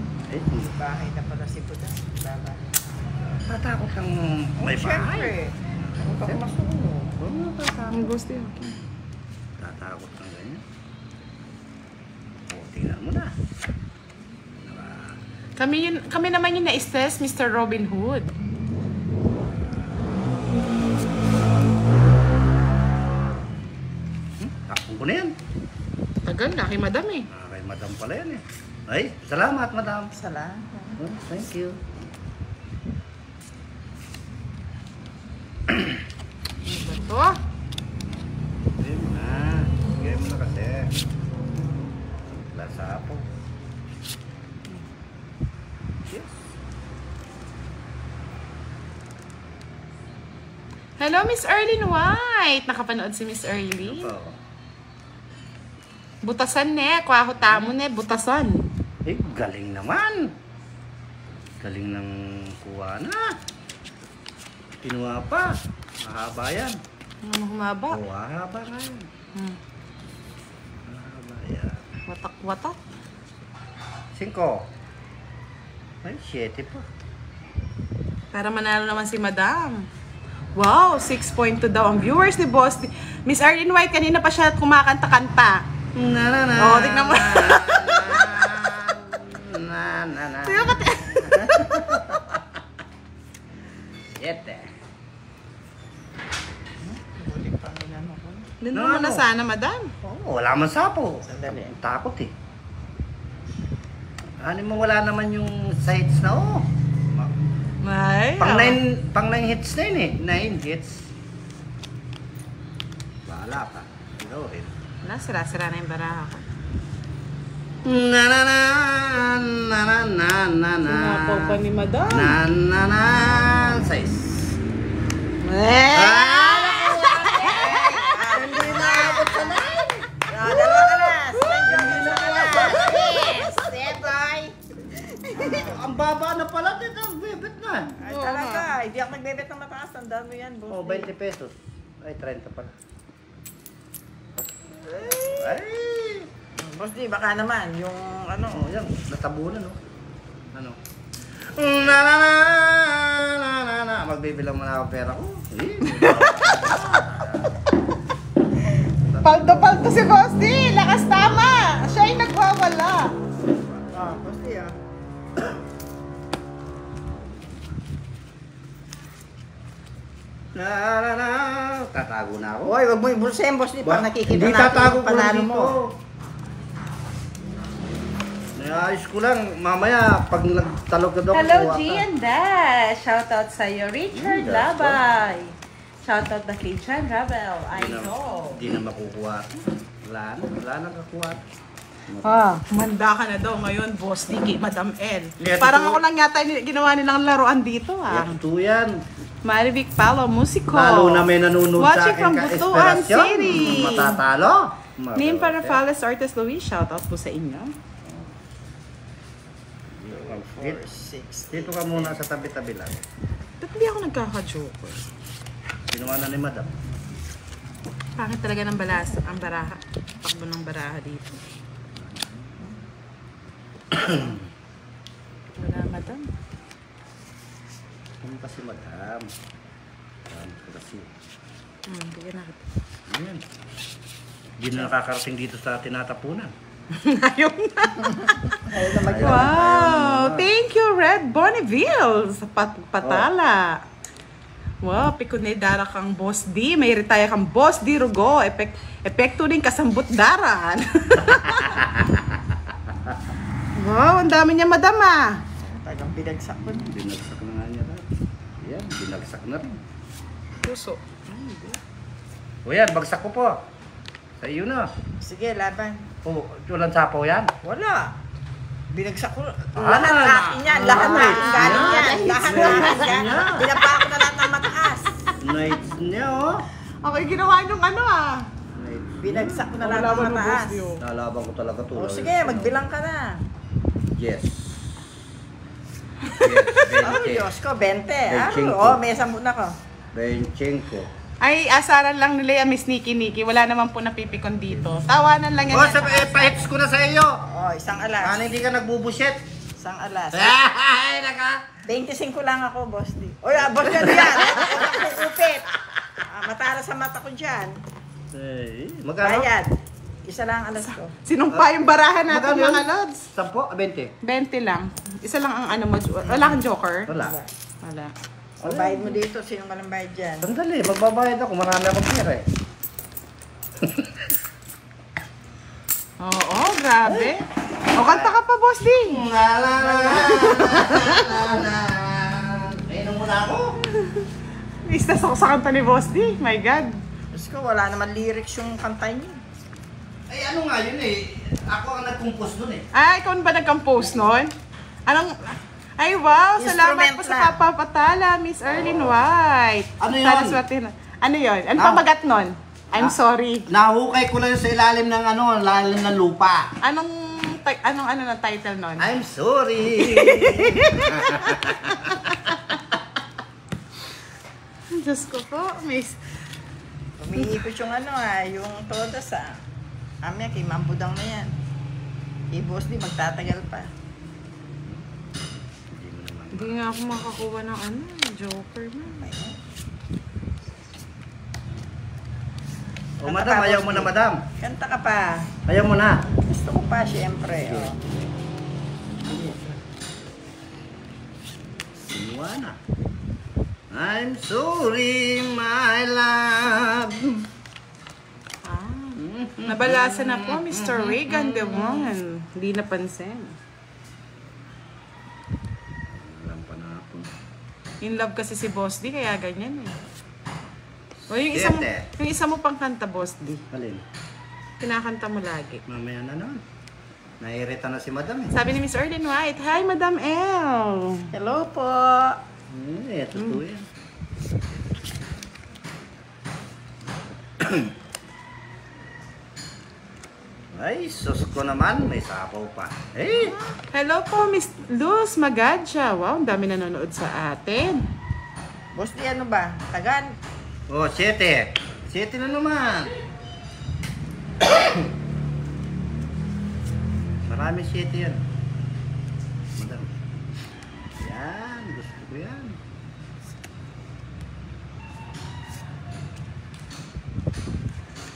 Bahay na pala si Buda. Babae. tatakot ng may bahay. Siyempre. Huwag kang masunog. Ang gusto yun. Tatakot ng ganyan. O, tingnan mo na. Kami naman yung na-stress, Mr. Robin Hood. Takong ko na yan. Tagal na kay madam eh. Kay madam pala yan eh. Ay, salamat madam. Salamat. Oh, thank you. Ano ba to? Game na. Game na kasi. Lasa po. Yes. Hello, Miss Erlyn White. Nakapanood si Miss Erlyn. Opo. Butasan ne. Kuha ko tamo ne. Butasan. Eh, galing naman. Galing ng kuha na. Kinuha pa. Mahaba yan. Ano humaba? Oo, mahaba nga yan. Mahaba yan. Watak-watak. 5. Ay, 7 pa. Para manalo naman si madam. Wow, 6.2 daw ang viewers ni Boss. Miss Erlyn White, kanina pa siya kumakanta-kanta. Na na na. Oo, tignan mo. Na na na. Tingnan mo. 7. Buti pa nila ako. Dinan mo na sana, madam. Oo, wala man sapo. Sandali. Takot eh. Ano mo, wala naman yung sides na oh. Ay, Pang 9 hits na yun eh. 9 hits. Bahala pa. Ikaw rin. Wala, sira-sira na yung baraha ko. Na na na na na na na na. Sinapaw pa ni madam. Na na na. 6. Hindi na abot sa 9. Dalawa ka na. Hindi na abot. Yes. Boy. Ang baba na pala dito. Ang bibit na. Ay, talaga. Hindi ako nagbebet ng mataas. Tandaan mo yan, boss. Oh, 20 pesos. Ay, 30 pala. Ay! Boss D, baka naman yung ano. Oh, yan. Natabunan, no? Ano? Na na na na na na. Magbibilang mo na ako pera ko. Paldo-paldo si Boss D. Lakas tama. Siya yung nagwawala. Boss D ah. Na na na. Tatago na ako. Hoy, wag mo ibulsin, boss D. Pag nakikita Hindi natin tatago yung ko lang panalo dito. mo. Ayos ko lang. Mamaya, pag nagtalog na daw, Hello, kukuha ka. Gian Dash. Shoutout sa'yo, Richard that's Labay. Shoutout na kay Jan Rabel. I know. Hindi na makukuha. Wala na kakuha. Manda ka na daw ngayon, Boss D, kay Madam L. Yeah, Parang totoo. ako lang yata ginawa nilang laruan dito, Yan, ito yan. Marivic Palo, musiko. Lalo na may nanonood sa Watching akin from ka Butuan Esperasyon. City. Matatalo. Name para Fales Ortiz Luis. Shoutout po sa inyo. 4, 6. Dito ka muna sa tabi-tabi lang. Ba't hindi ako nagkaka-joker? Kinuha na ni Madam. Pangit talaga ng ang baraha. Takbo ng baraha dito. Wala, Madam. Ano kasi Madam? Ano kasi? Bigyan na kita. Ayan. Hindi na nakakarating dito sa tinatapunan. Ayaw na. Wow! Thank you, Red Bonneville, sa patala. Wow, pikune dara kang Boss D. May retire kang Boss D Rugo. Epekto din kasambot daran. Wow, ang dami niya, madam ah. Tagang binagsak ko. Binagsak na nga niya dati. Yan, binagsak na rin. Puso. O yan, bagsak ko po. Sa iyo na. Sige, laban. O, walang sapaw yan. Wala. Binagsak ko. Lahat akin yan. Lahat akin galing yan. Lahat akin yan. Binaba ko na lahat ng mataas. Nice niya, oh. Okay, ginawa niyong ano ah. Binagsak ko na lahat ng mataas. Nalaban ko talaga to. O sige, magbilang ka na. Yes. Oh, Yes, Diyos ko, 20. Benchenko. Oh, may 10 na ko. Benchenko. Ay, asaran lang nila yung Miss Nikki. Wala naman po napipikon dito. Tawanan lang yan. Oh, sabi, pa-hits ko na sa iyo. Oh, isang alas. Ano hindi ka nagbubushit? Isang alas. Ay, naka. 25 lang ako, boss D. Oy, boss D yan. Kupit. Matara sa mata ko dyan. Ay, magkano? Bayad. Isa lang alas ko. Sinumpa yung barahan natin Magkano yun? mga lods. 10? 20? 20 lang. Isa lang ang ano mo. Wala kang joker? Wala. Wala. O, bayad mo dito. Sino ka lang bayad dyan? Sandali, magbabayad ako. Marami akong pera eh. Oo, grabe. O, kanta ka pa, boss D. Inom muna ako. Istas ako sa kanta ni boss D. My God. Diyos ko, wala naman lyrics yung kanta niya. Ay, ano nga yun eh. Ako ang nag-compose dun eh. Ay, ikaw ba nag-compose nun? Anong... Ay, wow! Salamat po sa Instrumental. papapatala, Miss Erlyn White. Ano yun? Sana swerte na. Ano yun? Ano pamagat nun? I'm sorry. Nahukay ko lang sa ilalim ng ano, ilalim ng lupa. Anong na title nun? I'm sorry. Diyos ko po, Miss. Umiikot yung yung todas Amya, kay Mambudang na yan. Kay Boss D, magtatagal pa. Hindi nga ako makakuha ng joker na. O madam, ayaw mo na madam. Kanta ka pa. Ayaw mo na. Gusto ko pa, siyempre. Oh. Sinuana. I'm sorry, my love. Nabalasa na po, Mr. Reagan the one. Hindi napansin. Alam pa na ako. In love kasi si Boss D, kaya ganyan eh. O yung isa mo pang kanta, Boss D. Alin? Kinakanta mo lagi. Mamaya na naman. Nairita na si madam eh. Sabi ni Miss Erlyn White, hi, Madam L. Hello po. Totoo yan. Ay, sus ko naman. May sapaw pa. Eh! Hello po, Miss Luz Magadja. Wow, ang dami nanonood sa atin. Boss D, ano ba? Tagan. Oh, 7. 7 na naman. Marami 7 yan. Madam. Yan, gusto ko yan.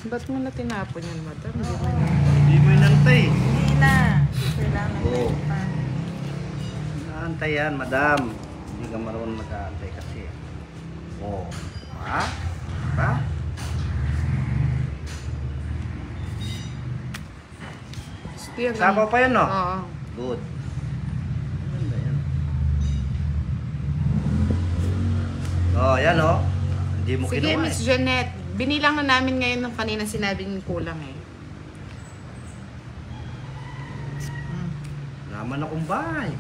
Ba't mo na tinapon yan, Madam? Hindi mo inantay. Hindi na. Kailangan Oo. pa. Naantay yan, madam. Hindi ka marunong mag-aantay kasi. Oh. Ha? Ha? Sabaw pa yan, no? Oo. Good. Ganda yan. Oh, yan, oh. Hindi mo Sige, kinuha Miss eh. Jeanette. Binilang na namin ngayon ng kanina sinabing kulang eh. Naman akong bahay.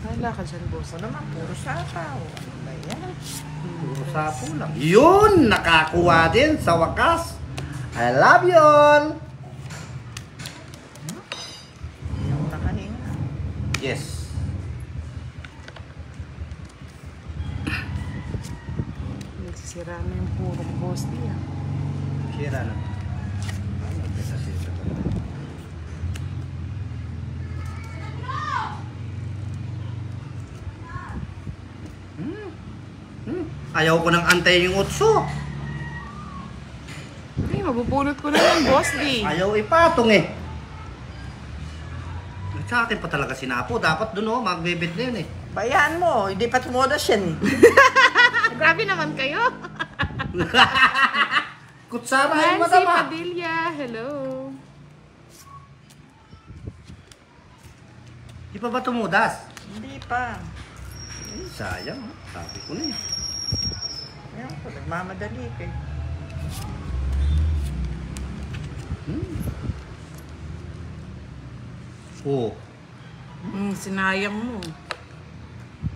Wala ka dyan, boss. Ano naman, puro sapaw. Ano ba yan? Puro sapo lang. Yun! Nakakuha din sa wakas. I love you all! Yung nakahinga. Yes. Nagsisira na yung purong boss niya. Sira na. Ano ba sa sira ko? Ayaw ko nang antayin yung utso. Hindi, mabubulot ko na yan, boss di. Ayaw ipatong eh. Sa akin pa talaga sinapo. Dapat dun oh, magbibit na yun eh. Bayaan mo, hindi pa tumodas yan. Grabe naman kayo. Kutsara yung Nancy madama. Padilla, hello. Di pa ba tumudas? Hindi pa. Sayang, oh. Sabi ko na eh. Ayun po, nagmamadali ka eh. Oh. Sinayang mo.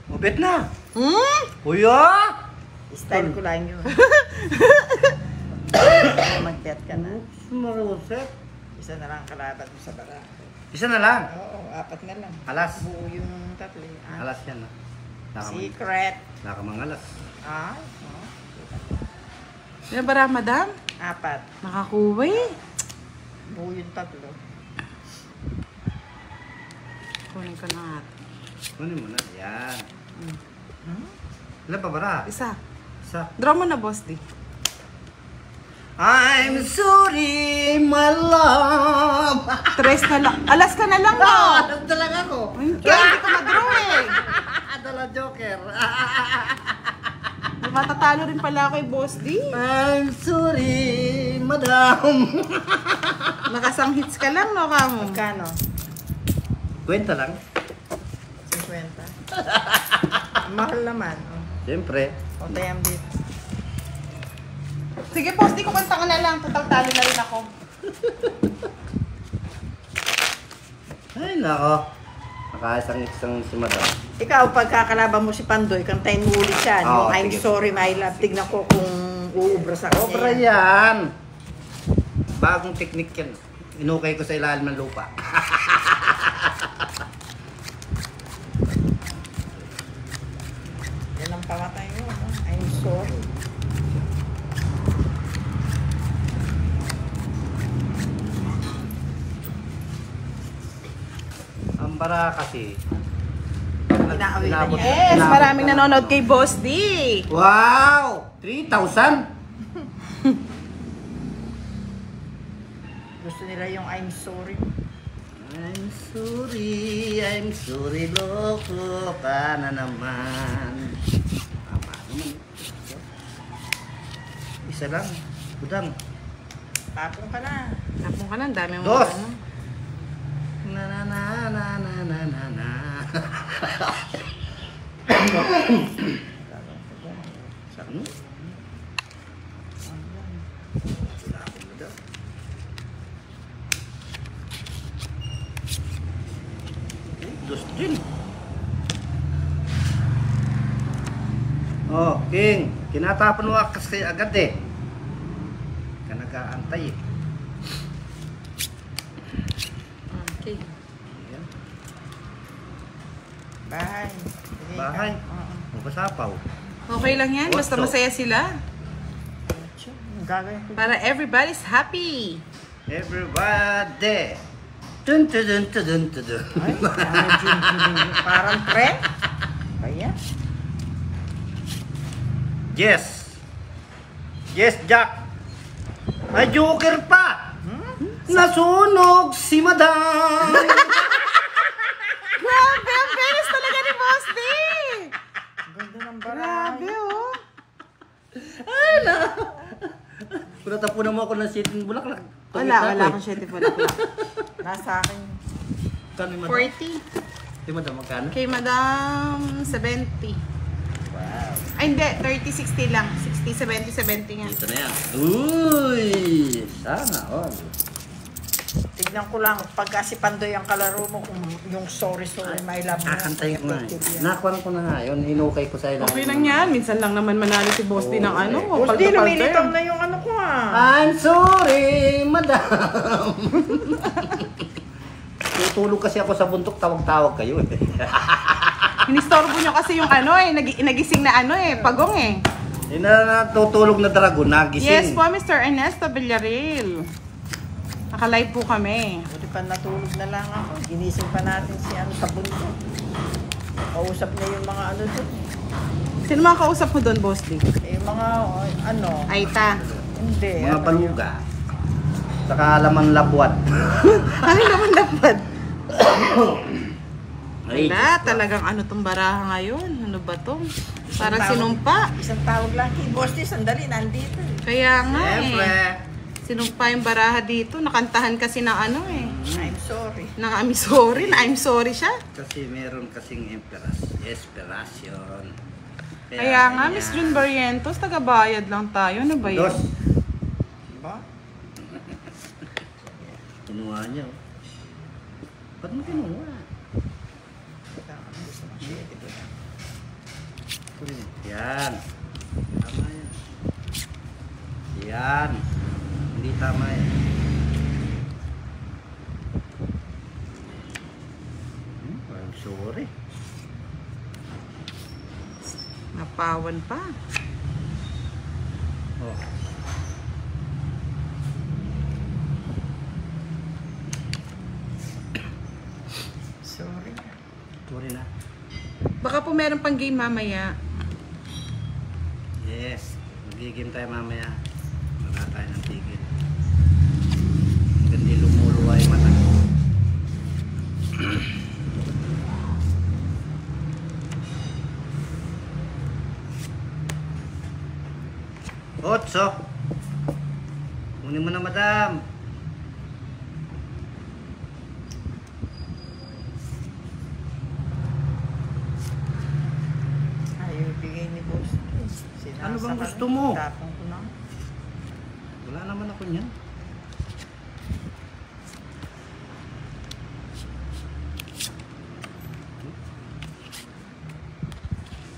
Mabit na. Hmm? Kuya! Style ko lang yun. Mag-bet ka na. Marusep. Isa na lang kalaban mo sa bara. Isa na lang. Oo, 4 na lang. Alas. Buo yung 3. Alas yan. Secret. Nakamangalas. Ah, oh. Yan ba, madam? 4. Nakakuha eh. Buo yung 3. Kunin ko na nga. Kunin mo na. Yan. Hmm? Ilan pa bara? Isa. Isa. Draw mo na, boss, di. I'm sorry, my love. 3 na lang. Alas ka na lang, no? Alam talaga ako. Hindi ko na-draw eh. Dala joker. Matatalo rin pala kay boss, di. I'm sorry, madam. Nakasang hits ka lang, no, kamo? Magkano? Kwenta lang. 50. Mahal naman. Oh. Siyempre. O, tayang dito. Sige, boss, di ko kanta ka na lang. Total talo na rin ako. Ay, nako. Nakasang si madam. Ikaw, pagkakalaban mo si Pandoy, kantayin mo ulit siya. Oo, I'm sige. sorry, my love. Tignan ko kung uubra sa kanya. Obra yan. Bagong teknik yan. Inukay ko sa ilalim ng lupa. Yan ang pamatay mo. No? I'm sorry. Ang bara kasi. Inaaway na niya. Yes, maraming nanonood kay Boss D. Wow! 3,000? Gusto nila yung I'm sorry. I'm sorry, loko ka na naman. Tama naman. Isa lang. Budang. Tapong ka na. Tapong ka na, ang dami mo. Dos. ano. Na na na na na na na na. Saan? Dos din. Oh, King. Kinatapon mo kasi agad eh. Ka nag-aantay eh. Okay. Ayan. Bahay. Bigay ka. Bahay. Oo. Magpasapaw. Okay lang yan, basta Ocho. masaya sila. Tiyo, ang gagawin ko. Para everybody's happy. Everybody. Dun dun dun dun dun dun dun. Ay, parang tren. Kaya. Yes. Yes, Jack. May joker pa. Nasunog si Madam. Grabe, ang beres talaga ni Boss D. Ganda ng Grabe, baray. oh. Kung natapunan mo ako ng siting bulaklak. Wala akong shete po na. Nasa akin. Kano yung Madam? 40. Si Madam, magkano? Kay Madam, 70. Wow. Ay, hindi. 30, 60 lang. 60, 70, 70 nga. Dito na yan. Uy! Sana all. Tignan ko lang, pagka si Pandoy ang kalaro mo, kung yung sorry, my love mo. Kakantayin ko nga. effective yan. Nakuha ko na nga yun. Hinukay ko sa ilalim. Okay lang yan. Minsan lang naman manalo si Boss D ng Oo, ano. eh. Boss, di paldo-paldo lumilitaw yan. na yung ano ko ah. I'm sorry, Madam. Tutulog kasi ako sa buntok, tawag-tawag kayo eh. Inistorbo nyo kasi yung ano eh. Nagising na ano eh. Pagong eh. Yung natutulog na dragon, nagising. Yes po, Mr. Ernesto Villarreal. Naka-live po kami. Buti pa natulog na lang ako. Ginising pa natin si ano sa bundok. Kausap niya yung mga ano doon. Sino mga kausap mo doon, Boss D? Eh, yung mga ano. Aita. Hindi. Mga ano baluga. Saka laman labwat. Ano naman dapat? Ay, Wala, talagang ano tong baraha ngayon? Ano ba to? Parang tawag. sinumpa. Isang tawag lang. Hey, boss, di, sandali, nandito. Kaya nga siyempre. eh. Sinumpa yung baraha dito. Nakantahan kasi na ano eh. I'm sorry. Na I'm sorry. Na I'm sorry siya. Kasi meron kasing inspiration. Kaya nga, Miss June Barrientos, taga-bayad lang tayo. Ano ba yun? Dos. Diba? Kinuha niya. Oh. Ba't mo kinuha? Yan. Tama yan. Yan. Hindi tama yan. I'm sorry. Napawan pa. Oh. Sorry na. Baka po meron pang game mamaya. Yes. Mag-game tayo mamaya. Wala tayo ng tigil. Hindi lumuluwa yung mata. Otso. Kunin mo na, madam. Ayaw bigay ni boss. Ano bang gusto mo? Tapong ko na. Wala naman ako niyan.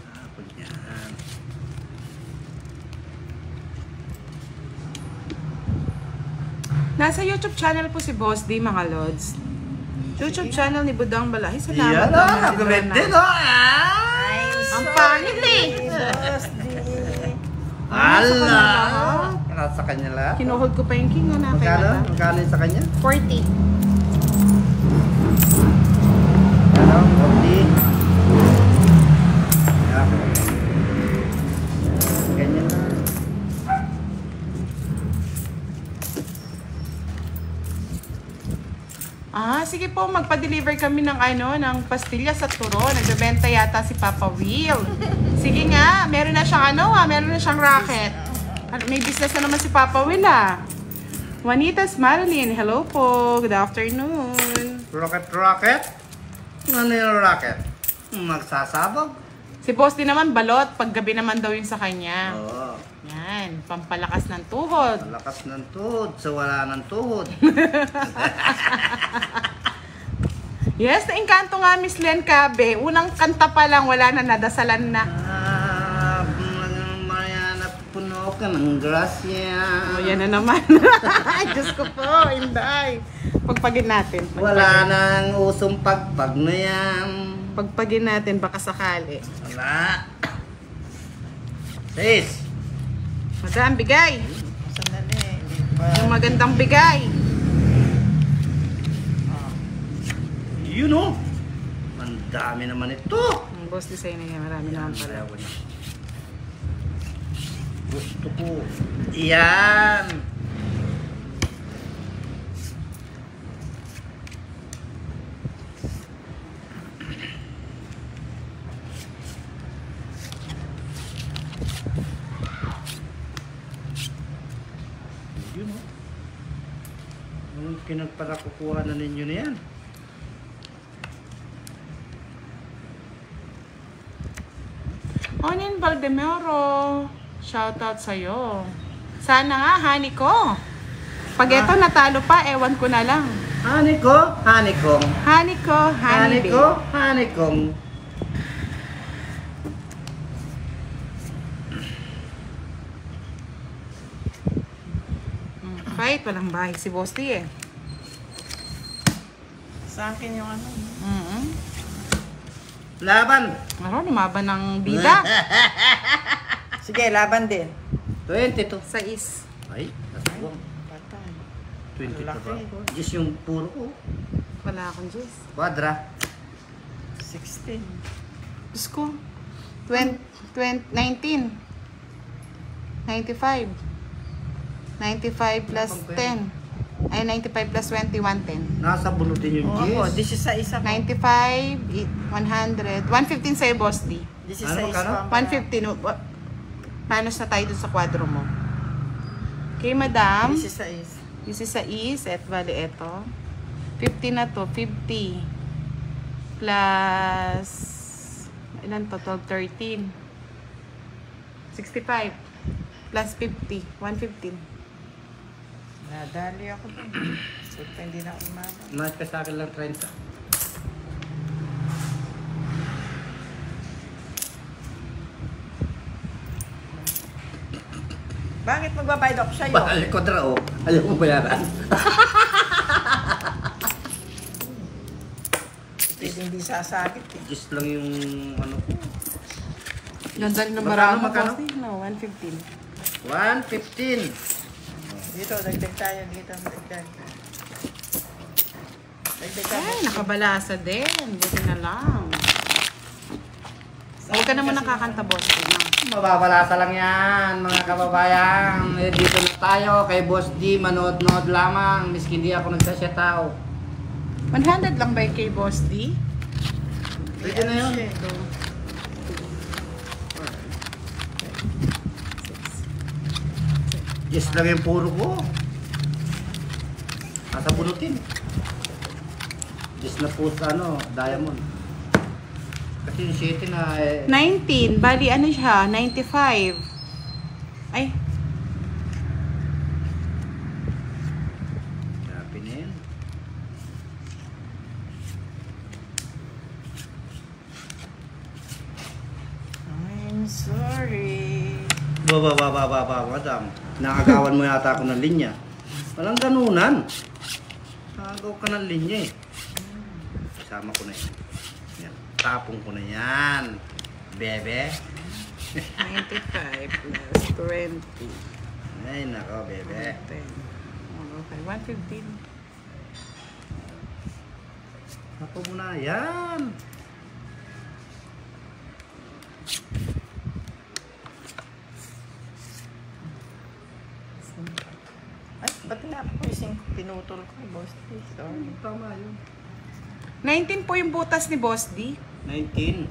Ako niyan. Nasa YouTube channel po si Boss D, mga Lods. YouTube channel ni Budang Balahi. Salamat. Yan naman, o, nag-comment Budang. din o. Ang pangit eh. Boss D. Ala! Nasa kanya lahat. Kinuhold ko pa yung king na kay Magkano? Madam. Magkano yung sa kanya? 40. Ano? 40. Yan. Ganyan na. Sige po, magpa-deliver kami ng ng pastilya sa Turo. Nagbebenta yata si Papa Will. Sige nga, meron na siyang meron na siyang racket. May business na naman si Papa Will Juanitas Marilyn, hello po. Good afternoon. Rocket? Ano yung rocket? Magsasabog? Si Boss din naman balot, paggabi naman daw yun sa kanya. Oo. Yan, pampalakas ng tuhod. Malakas ng tuhod, sa wala ng tuhod. Yes, naingkanto nga Miss Len Cabe. Unang kanta pa lang, wala na, nadasalan na. Maya na puno ka ng grasya. Oh, yan na naman. Diyos ko po, Inday. Pagpagin natin. Wala nang usong pagpag na yan. Pagpagin natin, baka sakali. Wala. Sis. Madam, bigay. Sandali. Yung magandang bigay. Yun o. Ang dami naman ito. Ang boss design niya, marami naman pala. Ayaw ko na. Gusto ko. Yan. Yun o. Anong pinagparakukuha na ninyo na yan? Onin Valdemero, shoutout sa'yo. Sana nga, honey ko. Pag eto natalo pa, ewan ko na lang. Honey ko, honeycomb. Honey ko, honey Honey ko, honeycomb. Fight, walang bahay si Boss T eh. Sa akin yung Laban. Lumaban ng bida. Sige, laban din. 22. Sa is. Ay, natawang. Patay. 22 Laki. ba ako? Just yung puro ko. Wala akong Diyos. Quadra. 16. Diyos ko. 19. 95. 95 plus 10. Ay, 95 plus 20, 110. Nasa bulutin yung Oo, G's. 16 ako. 95, 100. 115 sa'yo, Boss D. 16 Ano, magkano? pa. 115. Panos na tayo dun sa kwadro mo. Okay, madam. 16. This is sa is. Et, bali, eto. 50 na to. 50. Plus... Ilan to? 12, 13. 65. Plus 50. 115. Nadali ako dun. Surta hindi na ako umaga. Mas ka sa akin lang 30. Bakit magbabayad ako sa'yo? Bahal ko dra, oh. Ayaw mo bayaran. Hindi sasakit eh. Just lang yung ano ko. Ganda rin ng Magkano, marami magkano? boss D. No, 115. 115. Dito, dagdag tayo dito. Dagdag. Dagdag tayo. Ay, nakabalasa din. Buti na lang. Huwag ka naman nakakanta boss D. No? Mababalasa lang yan, mga kababayan. Eh, dito na tayo kay Boss D. Manood-nood lamang. Miski di ako nagsasetaw. 100 lang ba yung kay boss D? Pwede na yun. Yes lang yung puro ko. Nasa bunutin. Yes na po sa ano, diamond. Kasi yung 7 na 19. Bali, ano siya? 95. Ay, Happy na yun. I'm sorry. Madam. Nakagawan mo yata ako ng linya. Walang ganunan. Nakagaw ka ng linya eh. Isama ko na yan. Yan. Tapong ko na yan. Bebe. 95 plus 20. Ay, nako, bebe. 10. Oh, okay, 115. Tapo mo na. Yan. Ay, ba't na ako yung pinutol ko, boss? Sorry. Tama yun. 19 po yung butas ni Boss D. 19.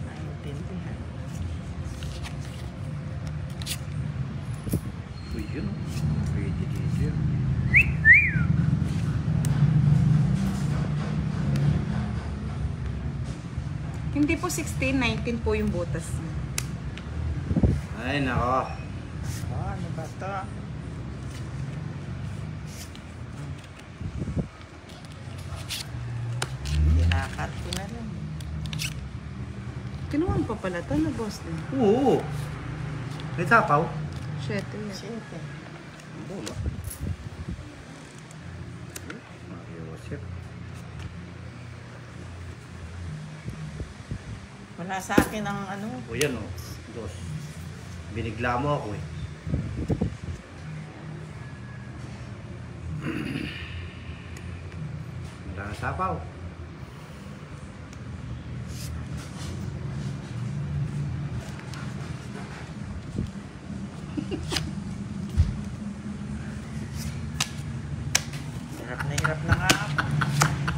Naintindihan. Uy, yun. Pwede dito yun. Hindi po 16, 19 po yung butas. Ay, nako. Oh, ano ba ito? Tinakat ko na rin. Kinuha mo pa pala ito na Boss D. Oo. May tapaw. 7 yan. Siyete. Bola. Mariosep. Wala sa akin ang ano. O yan o. Dos. Binigla mo ako eh. Wala na sapaw. Hirap na nga ako.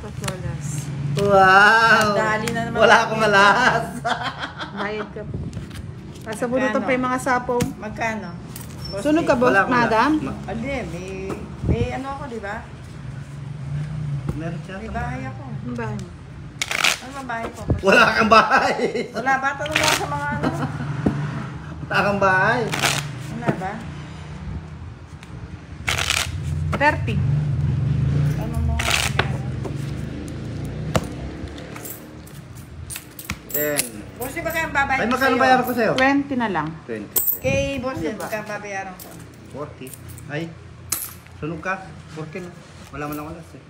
Patolas. Wow! Dali na naman Wala ako. akong alas. Bayad ka. Nasa bunutan pa yung mga sapong. Magkano? Boss Sunog ka, Dave? Boss Wala akong Madam? alas. Hindi, may ano ako, di ba? Meron siya. May bahay ako. Ang bahay mo. Ano ba bahay ko? Boss? Wala kang bahay. Wala ba? Tanong mo sa mga ano? Wala kang bahay. Wala ba? 30. Tanong mo nga. 10. Boss, di ba kayang babayad Ay, ko magkano sa'yo? bayaran ko sa'yo? 20 na lang. 20. Kay boss, di ba kayang babayaran ko? 40. Ay, sunog ka. 40 na. Wala man lang alas eh.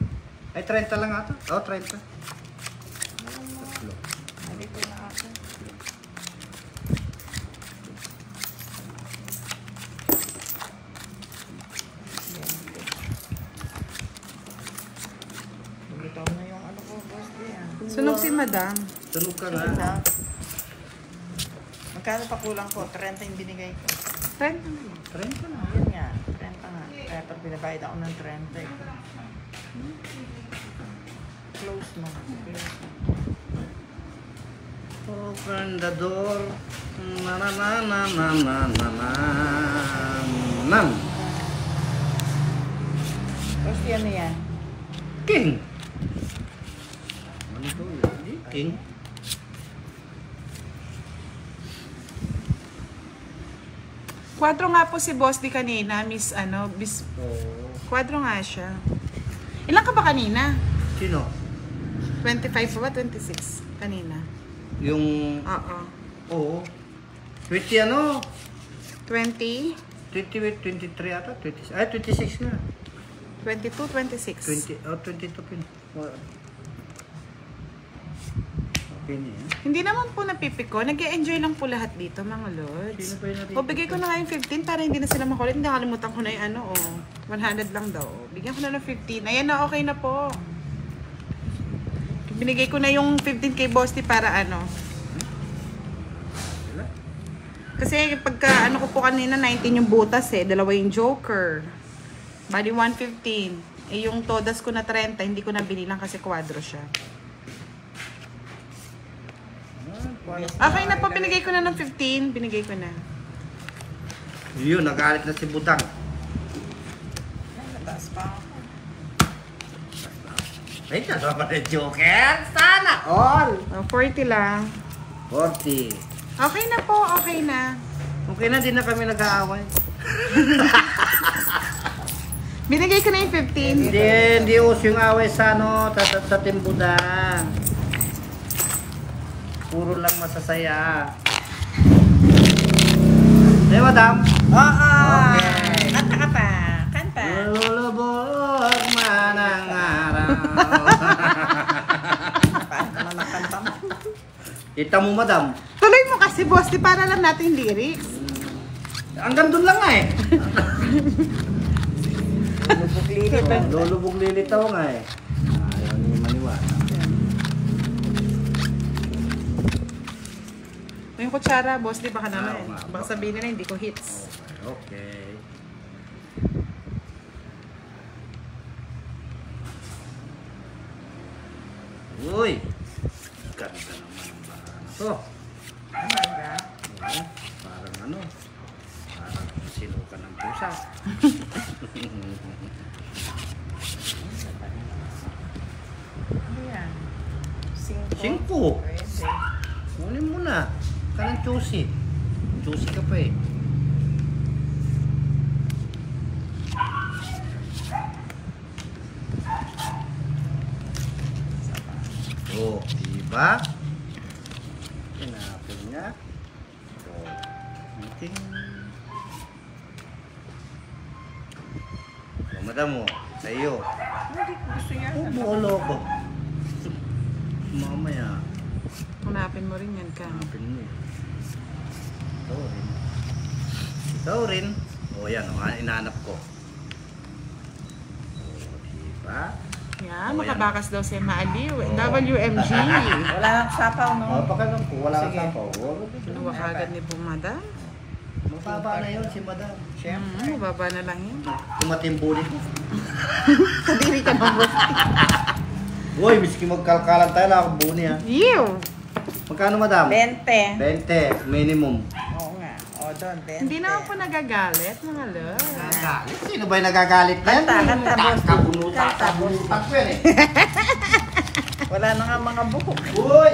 Ay, 30 lang ata. Oh, 30. Tatlo. Nalito na ako. Bumitaw na yung ano ko, boss. Diyan. Sunog si Madam. Sunog ka Ano? na. Magkano pa kulang ko? 30 yung binigay ko. 20 na lang. 30 na. Yun nga, 30 nga. Kaya pag binabayad ako ng 30. Close mo. Close mo. Open the door. Na na na na na na na na. Nan. Boss, yan na yan. King. Ano to? King. Kwadro nga po si Boss di kanina, Miss ano, Oh. kwadro nga siya. Ilan ka ba kanina? Sino? 25 pa ba? 26 kanina. Yung... Oo. Oo. 20 ano? 20, 23 ata, 26. Ay, 26 na. 22, 26. 22 pin. Okay na yan. Hindi naman po napipiko. Nag-e-enjoy lang po lahat dito, mga lods. Sino ba yung napipiko? O, bigay ko na nga yung 15 para hindi na sila makulit. Nakalimutan ko na yung ano, 100 lang daw. Bigyan ko na ng 15. Ayan na, okay na po. Binigay ko na yung 15 kay Bosti para ano. Kasi pagka ano ko po kanina, 19 yung butas dalawa yung joker. Bali 115. Yung todas ko na 30, hindi ko na binilang kasi kwadro siya. Okay na po, binigay ko na ng 15. Binigay ko na. Yun, nagalit na si Budang. Nataas pa ako. Ay, nasa pa rin joker. Sana all. 40 lang. 40. Okay na po, okay na. Okay na, di na kami nag-aaway. Binigay ko na yung 15. Hindi uso yung away sa ano, sa Team Budang. Puro lang masasaya. Hey, madam. Oo. Okay. Kanta ka pa. Kanta. Lulubog man ang araw. Paano naman makanta mo? Kita mo, madam. Tuloy mo kasi, boss. Di para lang natin lyrics. Hanggang doon lang nga eh. Lubog lilit. Lulubog lilitaw nga eh. Ayaw ni maniwala. Yung kutsara, boss, di baka naman. Oo nga. Baka sabihin nila hindi ko hits. Okay. Uy! Ganda naman ang bahan. So, Umaga. parang ano, parang sinukan ng pusa. Ano yan? 5. 5. Pwede. Kunin mo na. Kanang choosy. Choosy ka pa eh. Oh, diba? Hinapin niya. So, ting. Oh, madam mo, sa iyo. Hindi ko gusto yan. Oh, bolo ko. Mamaya. Hanapin mo rin yan ka. Hanapin mo eh. Ikaw rin. Ikaw rin. O yan, inaanap ko. O, diba? Yeah, Oh, makabakas daw siya maaliw. Oh. WMG. Wala nang sapaw, no? O, pakialam ko. Wala kang Sige. sapaw. Kinuha ka agad ni Bumada. Mababa na yun si madam. Siyempre. Mababa na lang yun. Tumatimbuli ko. Kadiri ka ng boss. Uy, miski magkalkalan tayo lang akong buni ha. Ew! Magkano madam? 20. 20 minimum. Oo nga. O, doon, 20. Hindi naman po nagagalit, mga love. Nagagalit? Sino ba yung nagagalit na yan? Kanta, kanta, boss. Kabunutan, Kanta, boss. kabunutan ko yan eh. Wala na nga mga buhok. Uy!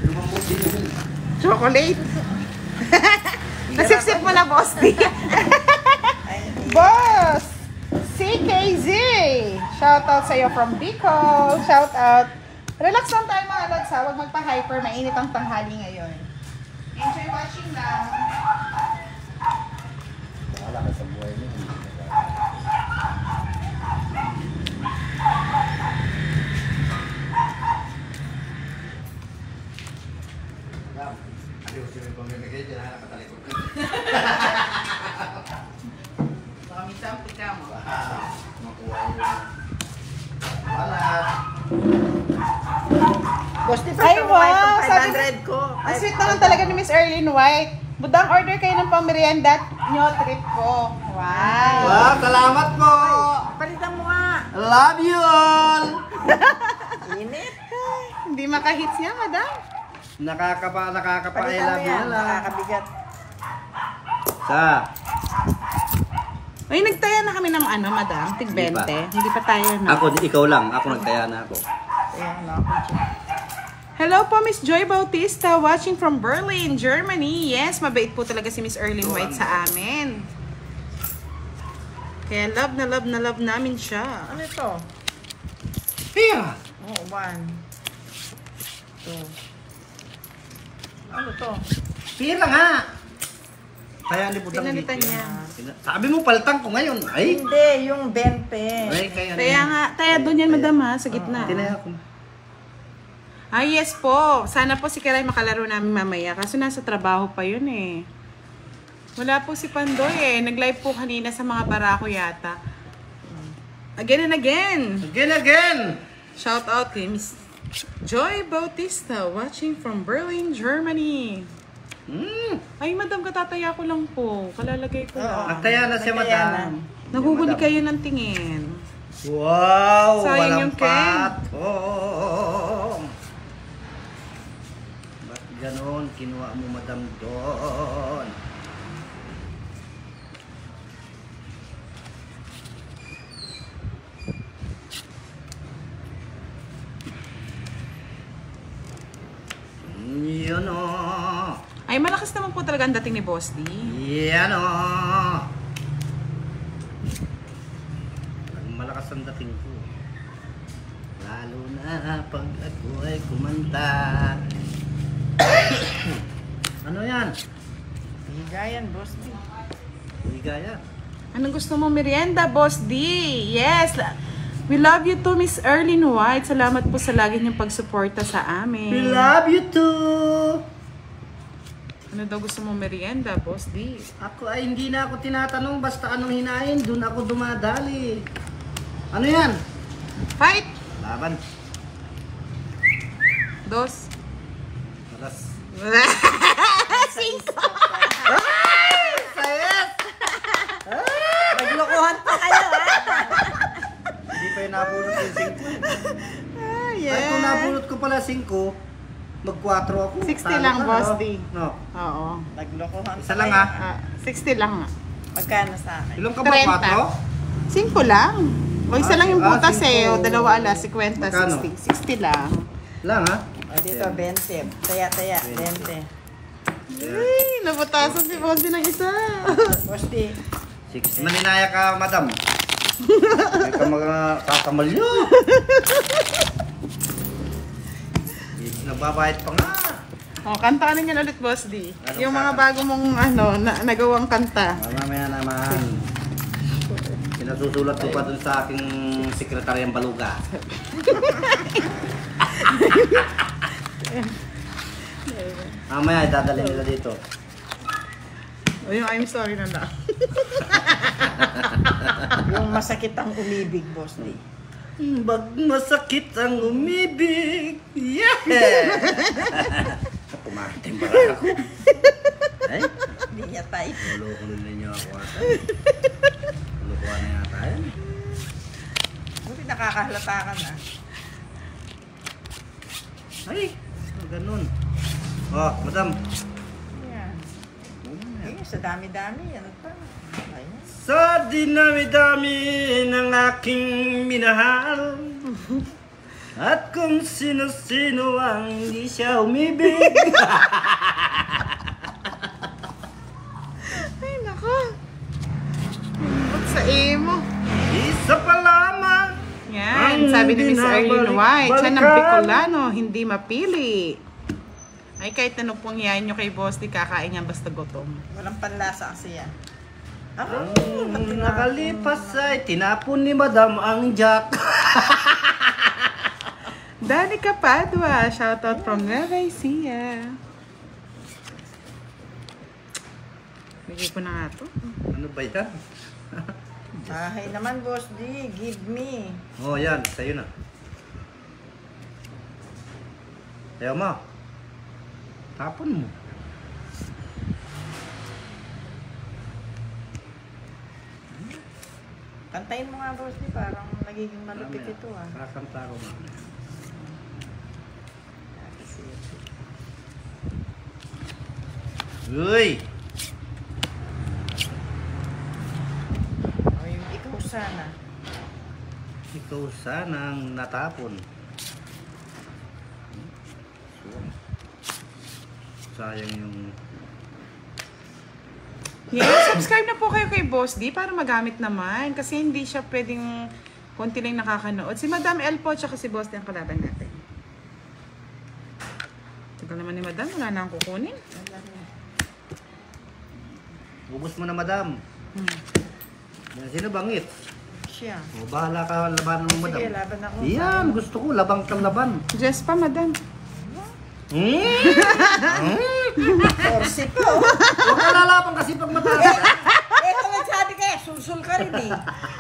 Lumambot din yun. Chocolate. Nasiksik mo na, boss. Ay, Boss! CKZ! Shoutout sa'yo from Bicol. Shoutout. Relax lang tayo mga lods ha. Huwag magpa-hyper. Mainit ang tanghali ngayon. Enjoy watching lang. Wala ka sa buhay mo. Adios, sino yung pamimigay dyan? Nakatalikod ka. Baka minsan pagka mo. Makuha yun. Wala. Boss, di ba Ay, ito wow, itong sabi 500 ko? Ang sweet naman talaga ni Miss Erlyn White. Budang order kayo ng pamerienda nyo, trip ko. Wow! Wow, salamat po! Palitan mo nga. Love you all! Init. Hindi makahits niya, madam. Nakakapa, I Palitan mo love you yan. na lang. Nakakabigat. Sa? Ay, nagtaya na kami ng ano, madam? Tig 20. Hindi pa. Hindi pa tayo na. Ako, ikaw lang. Ako nagtaya na ako. Ayan, nakakabit. Hello po, Miss Joy Bautista, watching from Berlin, Germany. Yes, mabait po talaga si Miss Erlyn White sa amin. Kaya love na love na love namin siya. Ano ito? Pira! Oh, 1. 2. Ano to? Pira nga! Kaya ni Budang Pinalitan niya. Sabi mo palitan ko ngayon. Ay! Hindi, yung 20. Ay, kaya Kaya nga, kaya doon yan madam ha, sa gitna. Tinaya ko. Yes po. Sana po si Kiray makalaro namin mamaya. Kaso nasa trabaho pa yun eh. Wala po si Pandoy eh. Nag-live po kanina sa mga barako yata. Again and again. Again! Shout out kay Miss Joy Bautista watching from Berlin, Germany. Ay, madam, katataya ko lang po. Kalalagay ko lang. Nataya na siya, madam. Nahuhuli kayo ng tingin. Wow! Sayang Walang yung Ken. patong. Ba't ganon? Kinuha mo, madam, doon. Yan o. Ay, malakas naman po talaga ang dating ni Boss D. Yan o. Malakas ang dating ko. Lalo na pag ako ay kumanta. Ano yan? Higayan, boss. Higaya. Anong gusto mo merienda, Boss D? Yes! We love you too, Miss Erlyn White. Salamat po sa lagi niyong pagsuporta sa amin. We love you too. Ano daw gusto mo merienda, Boss D? Ako ay hindi na ako tinatanong basta anong hinain, doon ako dumadali. Ano yan? Fight! Laban. Dos. Alas. Cinco! Sayas! Naglokohan pa kayo, ha? Hindi pa yung nabulot yung 5. Yeah. Ay, kung nabulot ko pala 5, mag-4 ako. 60 lang, Talo ka, Boss no? D. No. Oo. Naglokohan Isa pa lang, kayo. ha? 60 lang nga. Magkano sa akin? Ilang ka ba? 30. 5 lang. O isa lang yung butas eh. O 5. dalawa alas, 50, Magkano? 60. 60 lang. 4? Lang, ha? O, dito, 20. Taya, 20. Ay, nabutasan si Boss D ng isa. Boss D. 6. Maninaya ka, madam. Hindi ka magkakamalyo. Nagbabayad pa nga. O, kantaan niyan ulit, Boss D. Anong Yung mga kanta? bago mong nagawang kanta. Mamaya naman. Pinasusulat ko pa dun sa aking sekretaryang baluga. Mamaya, dadalhin nila dito. O yung I'm sorry na lang. Yung masakit ang umibig, Boss D. Bag masakit ang umibig. Yeah! Pumakitin pa rin ako. Ay, Hindi niya tayo. lulukunin ninyo ako ata. Lulukuhan na yata yan. Buti nakakahalata ka na. Ay, ganun. Oh, madam. Yan. Eh, sa dami-dami. Ano pa? Ayan. Sa dinami-dami ng aking minahal at kung sino-sino ang hindi siya umibig. Ay, nako. Ba't sa emo? Isa pa lamang. Yan, sabi ni Miss Erlyn White, siya ng Bicolano, hindi mapili. Ay, kahit ano pong hiyain nyo kay Boss, di kakain yan basta gutom. Walang panlasa kasi yan. Ang nakalipas ay tinapon ni madam ang jack. Danica Padua, shoutout from Nueva Ecija. Bigay ko na nga to. Ano ba yan? Bahay naman, Boss D. Give me. Oh, yan. Sa'yo na. Ayaw mo. Tapon mo. Kantayin mo nga, Boss D. Parang nagiging malupit ito, ah. Kakanta ko na. Uy! O, yung ikaw sana. Ikaw sanang natapon. Sayang yung... Yes, subscribe na po kayo kay Boss D para magamit naman. Kasi hindi siya pwedeng konti lang nakakanood. Si Madam L po, tsaka si Boss D ang kalaban natin. Tagal naman ni Madam, wala na akong kukunin. Ubus mo na, madam. Yan, sino bangit? Siya. O, bahala ka, labanan mo, madam. Sige, laban ako. Yan, gusto ko, labang kang laban. Jess pa, madam. Torsi po. Huwag ka lalaban kasi pag mataas ka. Eh, kung nagsabi ka eh, sulsul ka rin eh.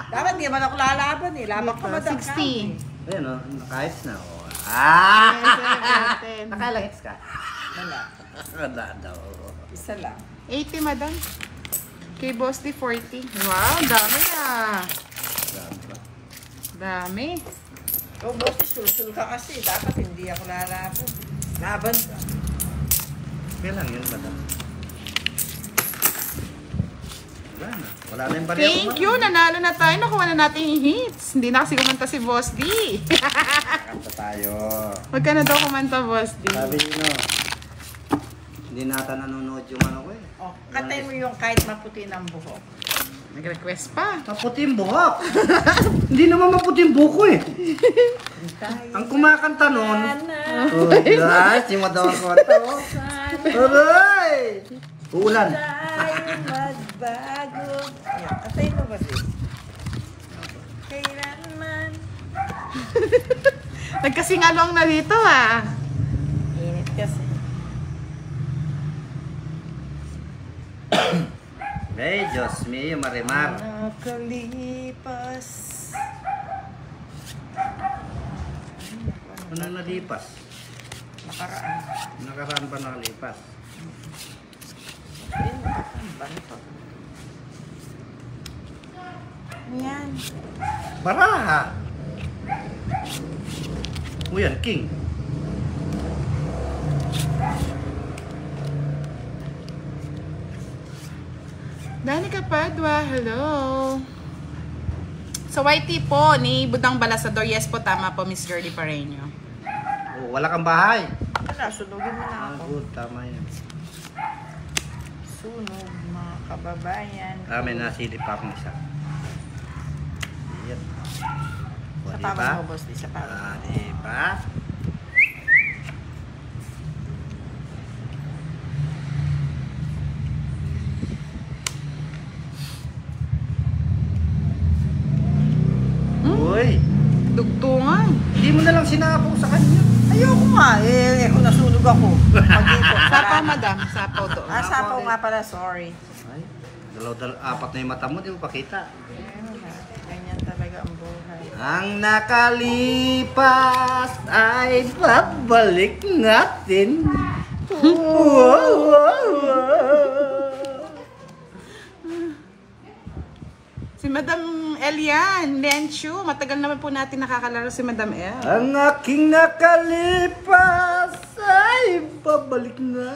Dapat di man ako lalaban eh. Laban ka madam. 60. Ayan, o, naka-hits na. O. Yes, Nakailang hits ka? Wala. Wala daw. Isa lang. 80, madam. Kay Boss D, 40. Wow, dami ah. Dami. Oh, boss, sulsul ka kasi. Dapat hindi ako lalaban. Laban ka. Kailan yun, madam? Wala na. Wala na yung bariya. Thank you, nanalo na tayo. Nakuha na natin yung hits. Hindi na kasi kumanta si Boss D. Kanta tayo. Huwag ka na daw kumanta, Boss D. Sabi nyo, no, hindi nata nanonood yung ano ko eh. Oh, katay mo yung kahit maputi ng buhok. Nag-request pa. Maputi yung buhok. Hindi naman maputi yung buko eh. Ang kumakanta nun, oh, guys, yung madawang kwento. Aray! Uulan. Tayo magbago. Ayan, katay mo ba din? Kailanman. Nagkasingalong na dito ah. Init kasi. Hey, Diyos mío, Marimar. Nakalipas. Ano nalipas? Nakaraan. Nakaraan pa nakalipas. Ayun, nakaraan pa. Ayan. Baraha! O yan, King. Danica Padua, hello. Sa YT po, ni Budang Balasador. Yes po, tama po, Miss Girlie Pareño. Oh, wala kang bahay. Wala, sunugin mo na Ah, ako. good, tama yan. Sunog, mga kababayan. Ah, may nasilip pa akong isa. Yan. O, Sa diba? pawang mo, boss. Di sa pawang. Ah, diba? Uy, Dugtungan. hindi mo na lang sinabong sa kanya. Ayoko nga. Eh, kung nasunog ako. Mag-ipon. Sapaw, madam. Sapaw doon. Ah, sapaw nga pala. Sorry. Ay, apat na yung mata mo, di mo pakita. Ganyan talaga ang buhay. Ang nakalipas ay babalik natin. Si Madam Elian, Lenchu. Matagal naman po natin nakakalaro si Madam El. Ang aking nakalipas ay babalik na.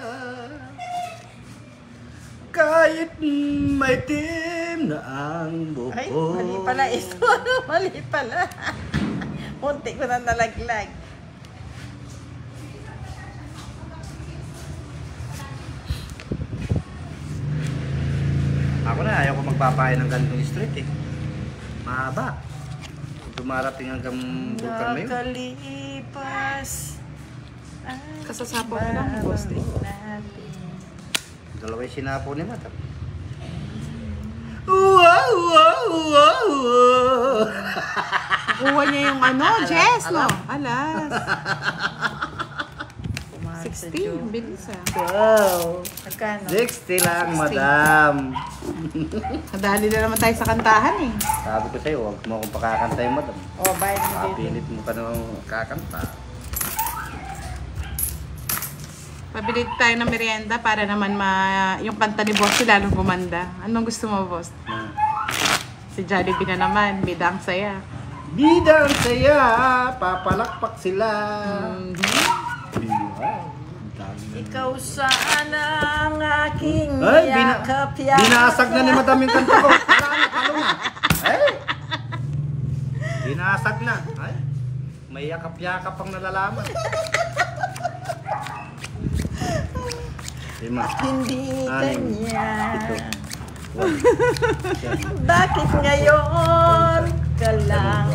Kahit may tim na ang buhok. Ay, mali pala ito. Mali pala. Munti ko na nalaglag. Ako na, ayaw ko magpapahay ng ganitong street eh. Mahaba. Dumarating hanggang bulkan na yun. Nakalipas. Kasasapaw ko lang, boss din. Dalawa yung sinapo ni Matam. Wow, wow, wow, wow. Kuha niya yung ano, Jess, no? Alas. 60, bilis ah. Wow. Magkano? 60 lang, madam. Nadali na naman tayo sa kantahan eh. Sabi ko sa'yo, huwag mo akong pakakantay, madam. Oh, bayad mo dito. Kapilit mo ka nang kakanta. Pabili tayo ng merienda para naman yung kanta ni Boss lalong gumanda. Anong gusto mo, Boss? Si Jollibee na naman, bida ang saya. Bida ang saya, papalakpak sila. Ikaw sana ang aking Ay, yakap-yakap. binasag na ni madam yung kanta ko. Palo na. Ay! Binasag na. Ay! May yakap-yakap ang nalalaman. Lima. Hindi Anim. kanya. Ito. Bakit ngayon ka lang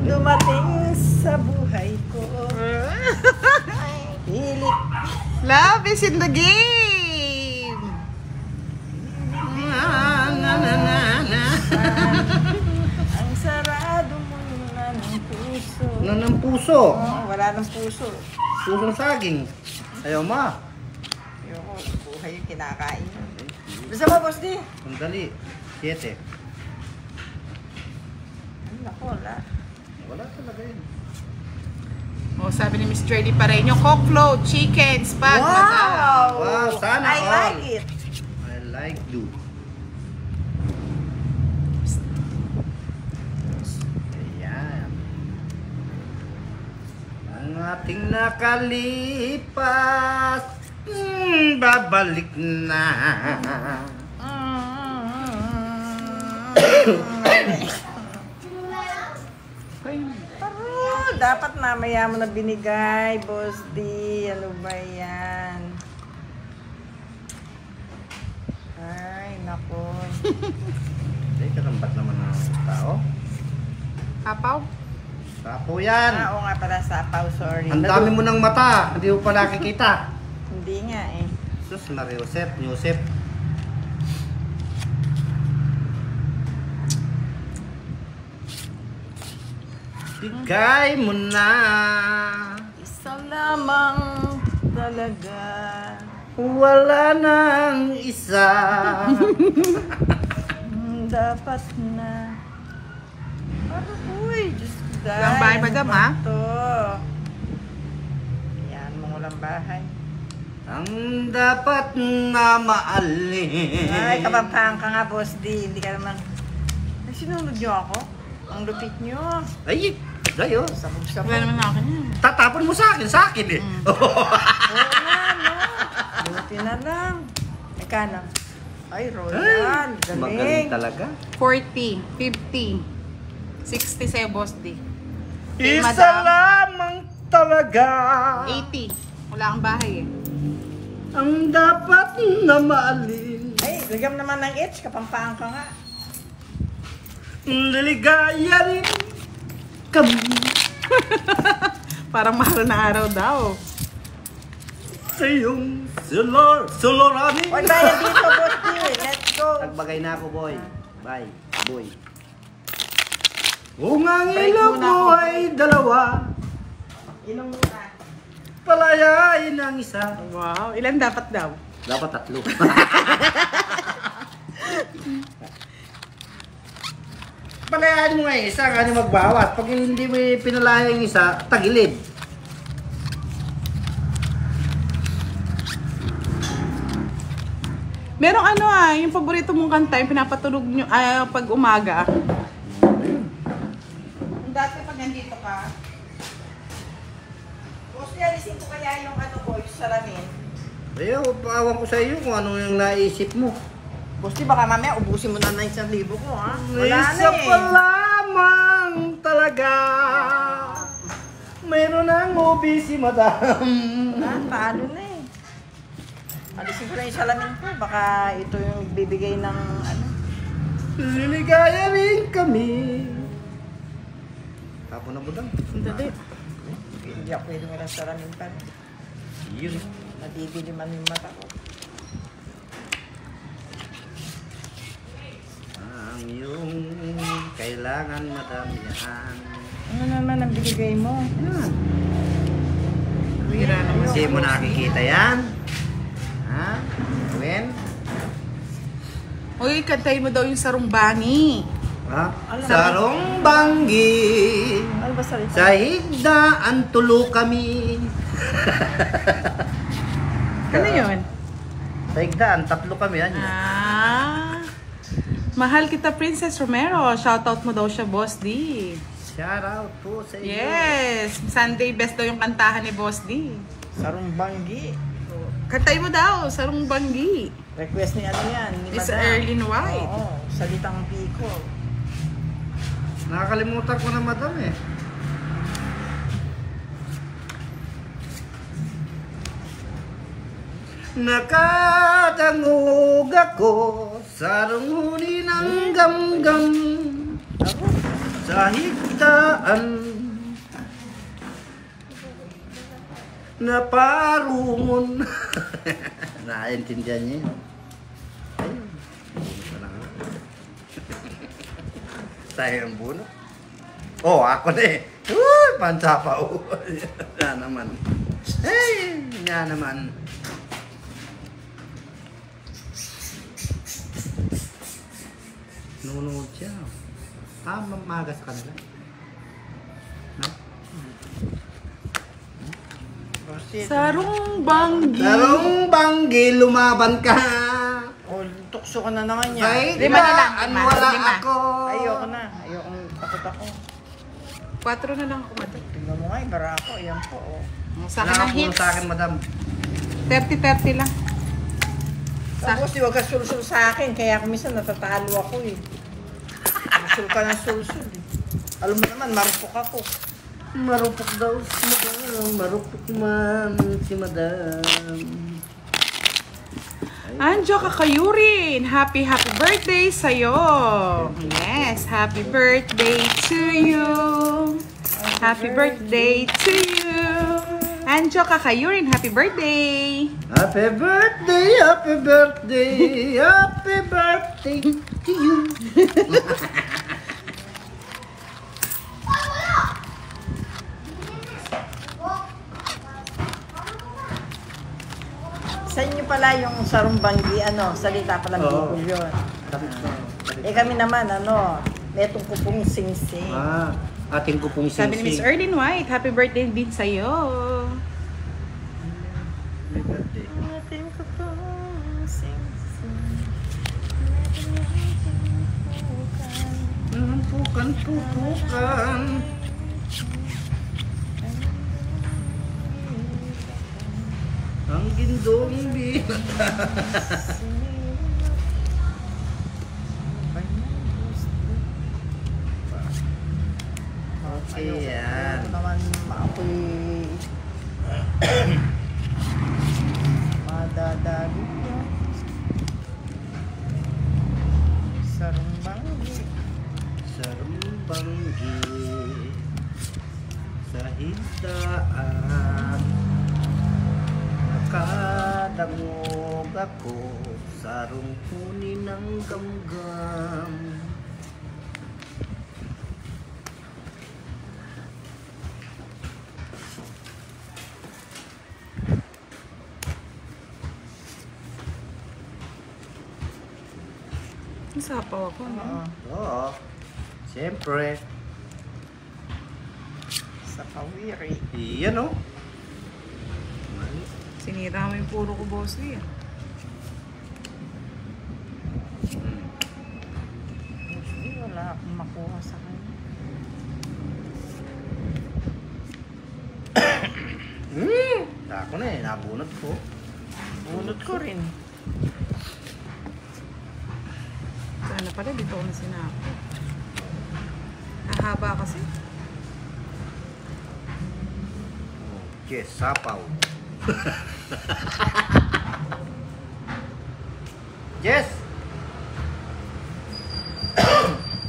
dumating sa buhay ko? Pilit. Love is in the game! puso. Oo, wala nang puso. Pusong saging. Ayaw ma. Ayoko, buhay yung kinakain. Gusto mo, boss di? Sandali. 7. Ay, naku, wala. Wala talaga yun. Oh, sabi ni Miss Jerdy Pareño, cock float, chicken, spag, madam. Wow, sana I all. like it. I like do. Ayan. Ang ating nakalipas, babalik na. Pero, dapat mamaya mo na binigay, boss D. Ano ba yan? Ay, naku. Ay, katambat naman ng tao. Kapaw? Tapo yan. Oo nga pala, sapaw, sorry. Ang dami mo ng mata, hindi mo pa nakikita. Hindi nga eh. Sus, Mariosep, Yusep. Bigay mo na. Isa lamang talaga. Wala nang isa. Dapat na. Parang, uy, Diyos ko, guys. Walang bahay, madam, ha? Ito. Yan, mga walang bahay. Ang dapat na maalin. Ay, kapampang ka nga, boss D. Hindi ka naman. Ay, sinunod niyo ako? Ang lupit niyo. Ay, gayo. Sabog-sabog. Wala naman akin yan. Tatapon mo sa akin eh. Oo nga, no? Buti na lang. Ekano? Ay, Royal. Magaling Galing. talaga. 40, 50, 60 sa'yo, Boss D. Okay, Isa madam. lamang talaga. 80. Wala kang bahay eh. Ang dapat na maalin. Ay, lagyan mo naman ng itch. Kapampaan ka nga. Liligaya rin kami. Parang mahal na araw daw. Sa iyong Solorani. Huwag tayo dito, boss D. Let's go. Nagbagay na ako, boy. Bye, boy. Kung ang Break ilaw muna ko ako. ay dalawa, Inom muna. palayain ang isa. Wow. Ilan dapat daw? Dapat 3. Palayain mo nga yung isa, kanya magbawat. Pag hindi mo pinalaya yung isa, tagilid. Merong ano yung paborito mong kanta, yung pinapatulog nyo pag umaga. Dati pag nandito ka, Boss D, alisin ko kaya yung ano ko, yung salamin. Ayaw, paawan ko sa iyo kung ano yung naisip mo. Boss D, baka mamaya ubusin mo na 1,000 ko, ha? Wala na Isa eh. pa lamang talaga. Mayroon ang ubi si madam. Paano na eh. Alisin ko na yung salamin ko. Baka ito yung bibigay ng ano. Liligaya rin kami. Tapo na budang. Dali. Hindi ako pwede nga ng salamin pa. Yun. Nabibili man yung mata ko. Ang iyong kailangan madam yan. Ano naman ang binigay mo? Yan. Bira naman. Kasi mo nakikita yan. Ha? When? Uy, kantayin mo daw yung sarungbangi. Ha? Alam. Sarong banggi. Ano ba salita? Sa higdaan tulo kami. Ano yun? Sa higdaan, 3 kami. Yan. Mahal kita, Princess Romero. Shoutout mo daw siya, Boss D. Shout out po sa iyo. Yes! Sunday best daw yung kantahan ni Boss D. Sarong banggi. Kantayin mo daw, sarungbanggi. Request ni ano yan? Ni Miss Madam. Erlyn White. Oo, salitang Biko. Nakakalimutan ko na madam eh. Nakatangog ako sa runguni ng gamgam sa higdaan na parungon. Naiintindihan niya yun. Ayun. Sayang ang buno. Oh, ako na eh. Woo! Pansapaw. Yan naman. Hey, yan naman. Nunood siya. Maga sa kanila. No? Sarong banggi. Sarong banggi, lumaban ka. Oh, tukso ka na naman yan. Ay, Lima na lang, an lima. wala Lima. ako. Ayoko na. Ayoko. Takot ako. 4 na lang ako, madam. Tingnan mo nga, ibara ako. Ayan po, oh. Sa akin ang Nakapuro hits. sa akin, madam. 30-30 lang. Tapos, di wag ka sulsul sa akin. Kaya ako minsan natatalo ako eh. Sulsul ka ng sulsul eh. Alam mo naman, marupok ako. Marupok daw si madam. Marupok man si madam. Anjo Kakayurin, happy birthday sa'yo. Yes, happy birthday to you. Happy birthday to you. Anjo Kakayurin, happy birthday. Happy birthday, happy birthday, happy birthday to you. Sa inyo pala yung sarumbanggi, salita pala Oo. Bicol yun. Eh kami naman, metong kupong sing-sing. Ating ko pong Sabi ni Miss singsing. Erlyn White, happy birthday din sa'yo. Happy birthday. Metong kupong sing-sing. Pukan, pupukan. Ang gindong binata. Okay, yan. Ayoko naman ako'y madadali yan. Sarumbanggi. Sarumbanggi sa hindaan nakadangog ako sa rungkunin ng gamgam. Nasapaw ako, no? Oo. Siyempre. Sa kawiri. Iyan o. Sinira mo yung puro ko, boss. Eh. Usually, wala akong makuha sa kanya. Ako na eh. Nabunot ko. Bunot ko rin. Sana pala, dito ko na sinapo. Hahaba kasi. Yes, sapaw. Yes!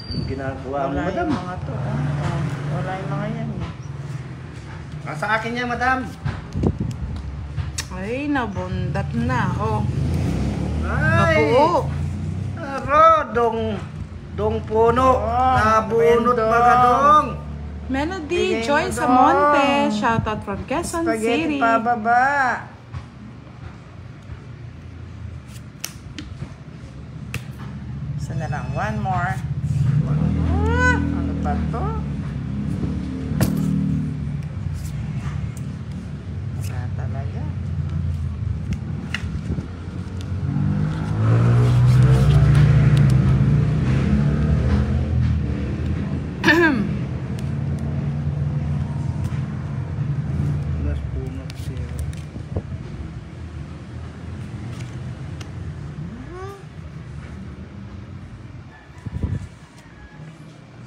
Ang ginagawa mo, Wala madam. yung mga to. Wala yung mga yan. Nasa akin niya, madam. Ay, nabundat na. Oh, Ay! nabuo. Aro, dong puno. Oh, Nabunot tremendo. baga dong. Melody Bigay Joy mo Samonte. dong. Shoutout from Quezon Spaghetti City. pababa. Isa na lang. One more. Ano ba to? Wala talaga. Mas puno siya.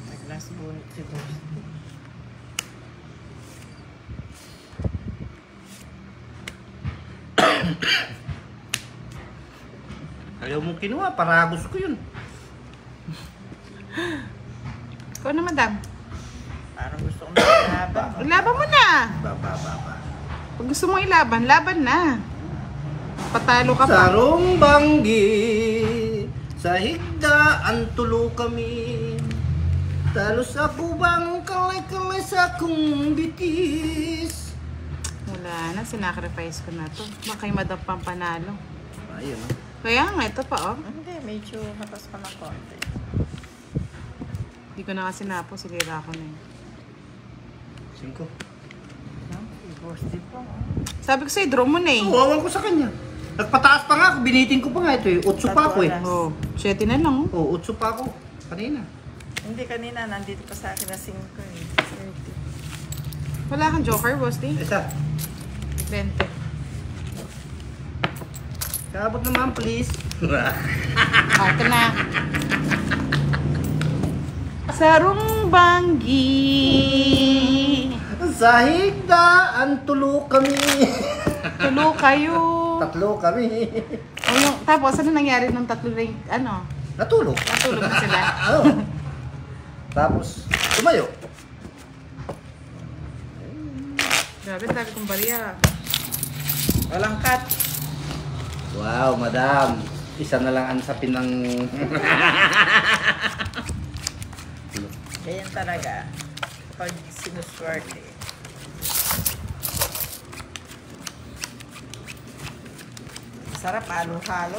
Nag-last bunit si Boss. Ayaw mong kinuha, para gusto ko yun. Ikaw na, madam. Parang gusto ko maglaban. Ilaban mo na. Ba. Pag gusto mo ilaban, laban na. Patalo ka pa. Sarong banggi, sa higdaan tulo kami. Talo sa kubang kalay-kalay sa kong bitis. Wala na, sinacrifice ko na to. Baka yung madam pang panalo. Ayun, Kaya nga, ito pa, oh. Hindi, medyo matas pa ng konti. Hindi ko na kasi napo, sinira ko na yun. 5. Bosti po. Sabi ko sa'yo, draw mo na eh. Uwawan ko sa kanya. Nagpataas pa nga ako, binitin ko pa nga ito eh. 8 pa ako eh. Oh, 7 na lang, oh. Oo, 8 pa ako. Kanina. Hindi, kanina nandito pa sa akin na 5 eh. 30. Wala kang joker, boss, di? Isa. 20. Kabot naman, please. Oh, ito na. Sarong banggi. Sa higdaan, tulo kami. Tulo kayo. 3 kami. O yung, tapos, ano nangyari nung 3 ring, ano? Natulog. Natulog na sila. Oo. Tapos, tumayo. Grabe, dami kong barya. Walang cut. Wow, madam. Isa na lang ang sapin ng... Ganyan talaga. Pag sinuswerte. Sarap, halo-halo.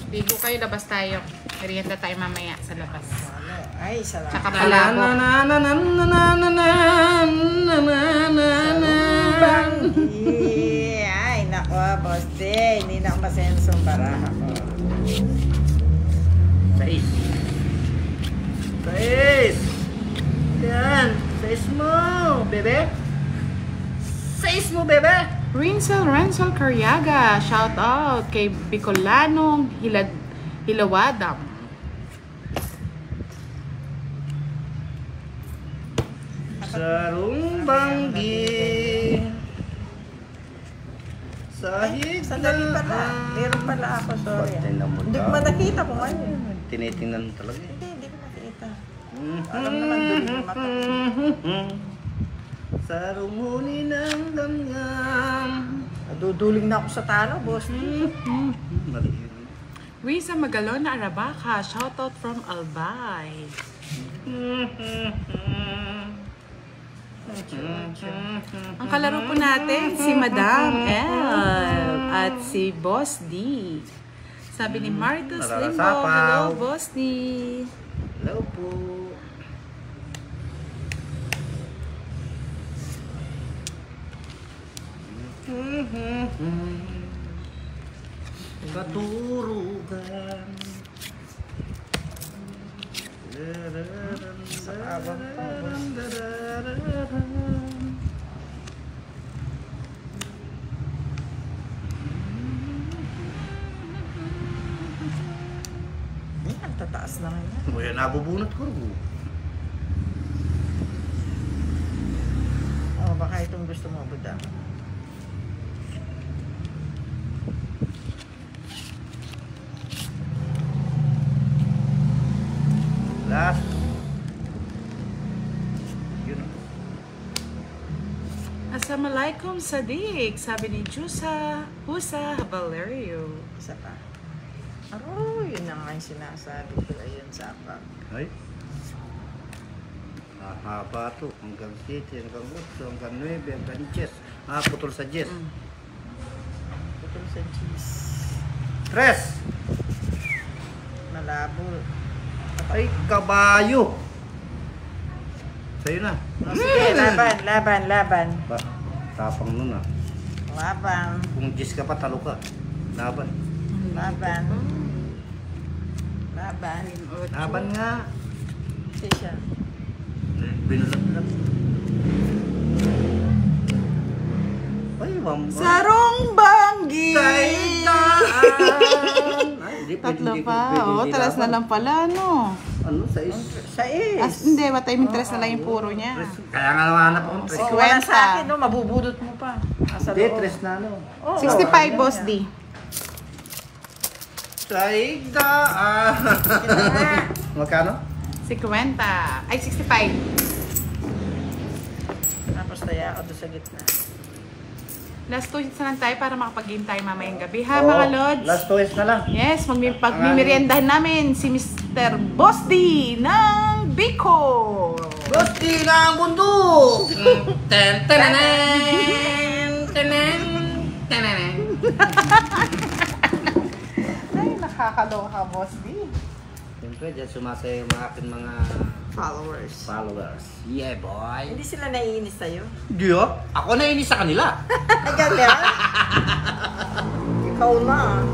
Bigo kayo, labas tayo. Merienda tayo mamaya sa labas. Ano? Ay, sarap. Tsaka palabo. Banggi. Ay, nako, boss day. Hindi na ako masensong baraha ko. 6. Yan. 6 mo, bebe. 6 mo, bebe. Renzel Carriaga, shout out kay Bicolanong Hilawadam. Sarong banggi. Sahig Sandali pala. Meron pala ako, sorry. Tingnan mo Hindi ko daw. man nakita kung ano yun. Tinitingnan mo talaga eh. Hindi ko nakita. Alam naman doon yung mata. Sa rumuni ng langgam. Naduduling na ako sa talo, boss. Mali yun. Risa Magalon na Arabaca, shout out from Albay. Ang kalaro po natin, si Madam L at si Boss D. Sabi ni Marcus Limbo, Nararasapaw. hello Boss D. Hello po. Katurugan. Sa abang pa, boss. Yan, tataas na ngayon. Kuya, nabubunot ko. Oh, baka itong gusto mo, Buda. Last. Yun. Assalamualaikum Sadiq, sabi ni Jusa Husa Valerio. Isa pa. Aro, yun na nga yung sinasabi ko. Ayun, sapak. Ay. Haba to. Hanggang 7, hanggang 8, hanggang 9, hanggang 10. Putol sa 10. Putol sa cheese. 3. Malabo. Ay, kabayo. Sa'yo na. Oh, sige, laban. Ba, tapang nun ah. Laban. Kung 10 ka pa, talo ka. Laban. Laban. Laban nga. Ito siya. Binulat-lat. Ay, wamba. Sarong banggi! Tatlo pa. Oo, talas na lang pala, no? Ano, 6? Hindi, matay yung tres na lang yung puro niya. Kaya nga namanap akong 3. Oh, wala sa akin, no? Mabubudot mo pa. Nasa Hindi, loob. 3 na ano. Oo, 65, Boss D. Saigdaan. Magkano? 50. Ay, 65. Tapos taya ako doon sa gitna. Last 2 hits na lang tayo para makapag-game tayo mamayang gabi. Ha, Oo, mga Lods? Last 2 na lang. Yes, pagmimeriendahan namin si Mr. Boss D ng Bicol. Boss D na ang bundok! Ten, tananen, tananen, tananen. Ay, nakakaloka, Boss D. Siyempre, dyan sumasaya yung mga aking mga followers. Yeah, boy. Hindi sila naiinis sa'yo. Di ako nainis sa kanila. Ay, galing. Ikaw na.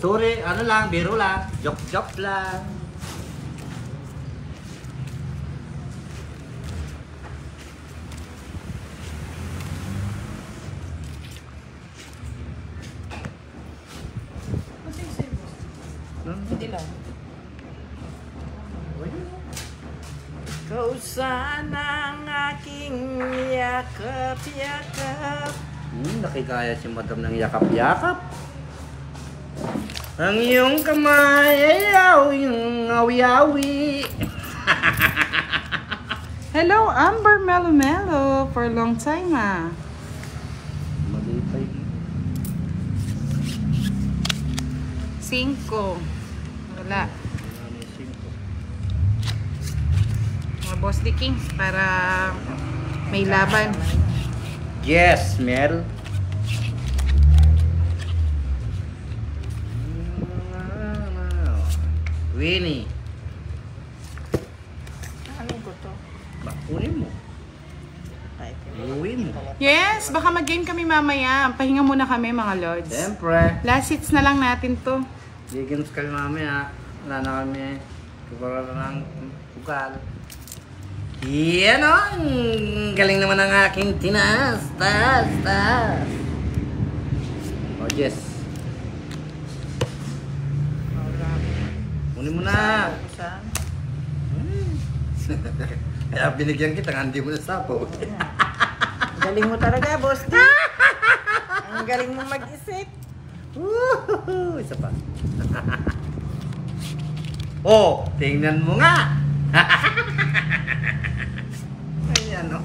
Sorry, ano lang, biro lang. Joke lang. Hindi lang. Ikaw sana ang aking yakap-yakap. Nakikaya si madam ng yakap-yakap. Ang iyong kamay ay yung awi-awi. Hello, Amber Melo Melo. For a long time, Malipay. 5. Wala. Mga Boss D Kings para may laban. Yes, Mel. Winnie. Ano ko to? Kunin mo. Uwi mo. Yes, baka mag-game kami mamaya. Pahinga muna kami, mga lords. Siyempre. Last hits na lang natin to. Games kami mamaya. Wala na kami. Kukura na ng ugal. Yan o. Galing naman ang aking tinas. Tas. Oh, yes. Kunin mo na. Kaya binigyan kita, nga hindi mo nasapo. Galing mo talaga, Boss D. Ang galing mo mag-isip. Isa pa. Oh, tingnan mo nga. Ayan o.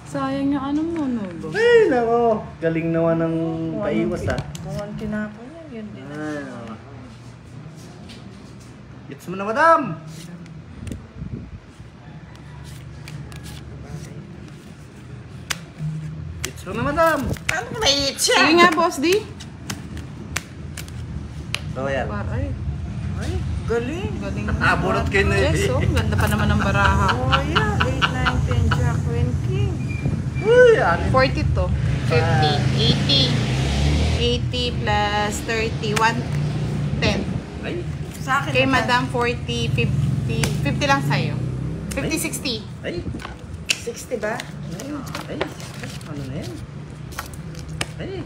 Sayang yung anong monobo. Ay, nako. Galing naman ng paiwas ah. Kung ang tinapon yan, yun din. Ay, nako. Gets mo na, madam. Gets mo na, madam. Paano ko na-eat siya? Sige nga, Boss D. So, yan. Ay, Ay, galing. galing. Bunot kayo na Yes, oh. Ganda pa naman ng baraha. Oh, yeah. 8, 9, 10, Jack, Queen, King. Uy, ano? 40 to. 50. 80 plus 30. 110. Ay, Sa akin. Kay naman, Madam 40, 50. 50 lang sa'yo. 50, 60. ay. 60 ba? Ay, ano na yan? Ay.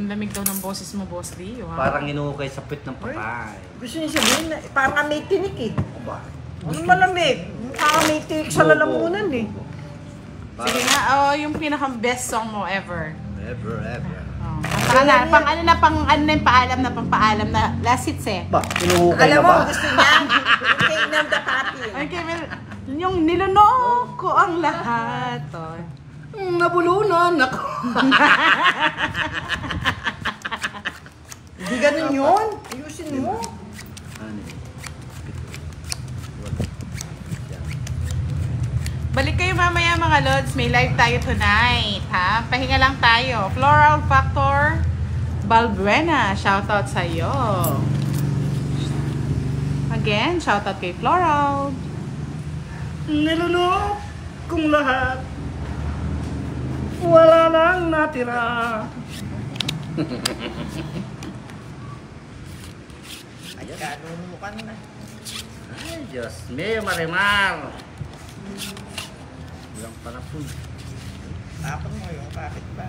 Ang lamig daw ng boses mo, Boss D. Wow. Parang inuukay sa pit ng patay. Gusto niya sabihin na, parang may tinik eh. Ba? Ano malamig? Mukha may tinik sa lalamunan eh. Sige nga, yung pinaka-best song mo ever. Ever. Oh. Pang paalam na last hits eh. Ba, inuukay Alam na mo, ba? gusto niya, yung King of the Papi. Okay, well, yung nilunok ko ang lahat. Oh. Nabulunan ako. Hindi ganun yun. Ayusin mo. Balik kayo mamaya mga lods, may live tayo tonight, ha? Pahinga lang tayo. Floral Factor Balbuena, shoutout sa'yo. Again, shoutout kay Floral. Nilunok kong lahat. Wala nang natira. Ay, ganun mo ka na. Ay, Diyos mío, Marimar. Ilang panapon. Tapon mo yung kapit ba?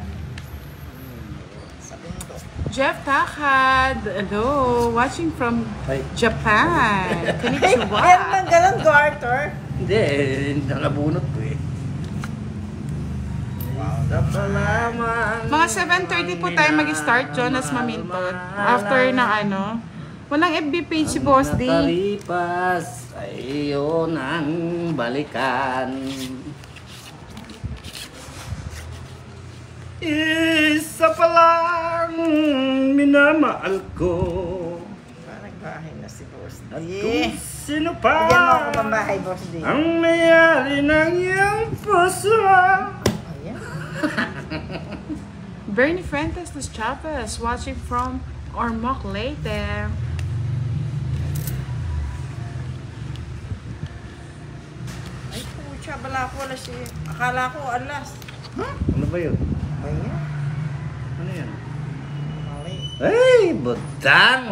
Sa bundok. Jeff Takad, hello, watching from Ay. Japan. Konnichiwa. Meron lang ganun, Garter. Hindi, nangabunot ko eh. Sa palaman. Mga 7:30 po tayo mag-start, Jonas Mamintot. After ng ano, walang FB page si Boss D. Nakalipas ay yun ang balikan. Isa pa lang minamahal ko. Parang ba? At Yeah. kung sino pa Bigyan mo ako ng bahay, Boss D. ang mayari ng iyong puso. Ayan. Bernie Fuentes Los Chavez watching from Ormoc Leyte. Ay, pucha, bala ko alas eh. Akala ko alas. Ano ba yun? Ayan. Ano yan? Mali. Ay, butang!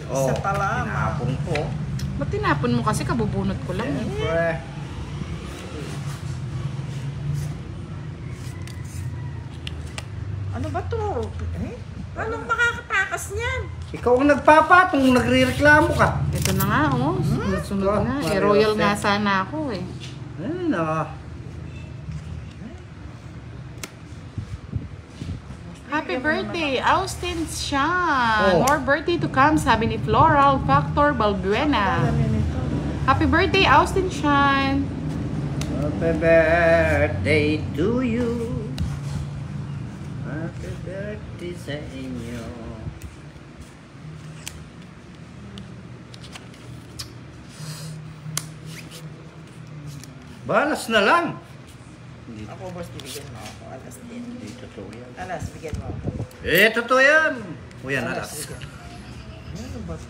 Isa pala, tinapon ko. Ba't tinapon mo kasi? Kabubunot ko lang. Siyempre. Ano ba to? Eh? Anong makakatakas niyan? Ikaw ang nagpapatong, nagre-reklamo ka. Ito na nga, oh. Sunod-sunod na. Eh, royal nga sana ako eh. Ay, na. Happy birthday, Austin Sean. Oh. More birthday to come, sabi ni Floral Factor Balbuena. Alam yun ito. Happy birthday, Austin Sean. Happy birthday to you. Happy birthday sa inyo. Balas na lang. Ako, Boss D, bigyan mo ako. Alas din. Hindi totoo yan. Alas, bigyan mo ako. Eh, totoo yan. O yan, alas. bigyan. Ano ba to?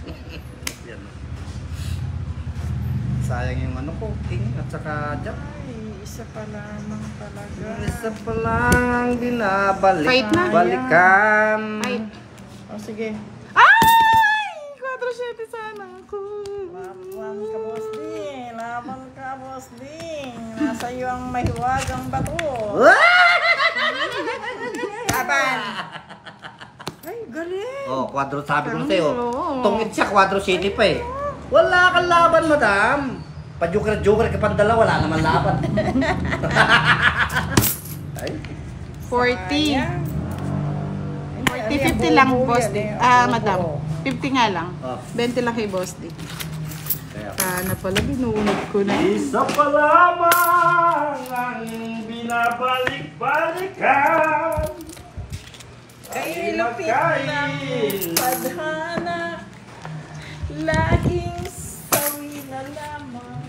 Yan. Sayang yung ano ko, king at saka jack. Ay, isa pa lamang talaga. Isa pa lang binabalik. Fight na. Balikan. Ay. O, sige. Ay! 4-7 sana ako. Laban ka, Boss D. Laban ka, Boss D. Nasa iyo ang mahiwagang bato. Laban! Ay, galing. Oh, quadro sabi ko sa'yo. Oo. Tungit siya, quadro city pa eh. Wala kang laban, madam. Pa-joker-joker ka pandala, wala naman laban. Ay. 40. Sayang. 40, 50 lang, Boss D. Madam. 50 nga lang. Oh. 20 lang kay Boss D. Kaya. Sana pala, binunod ko na. Isa pa lamang ang binabalik-balikan. Kay lupit ng tadhana, laging sawi na lamang.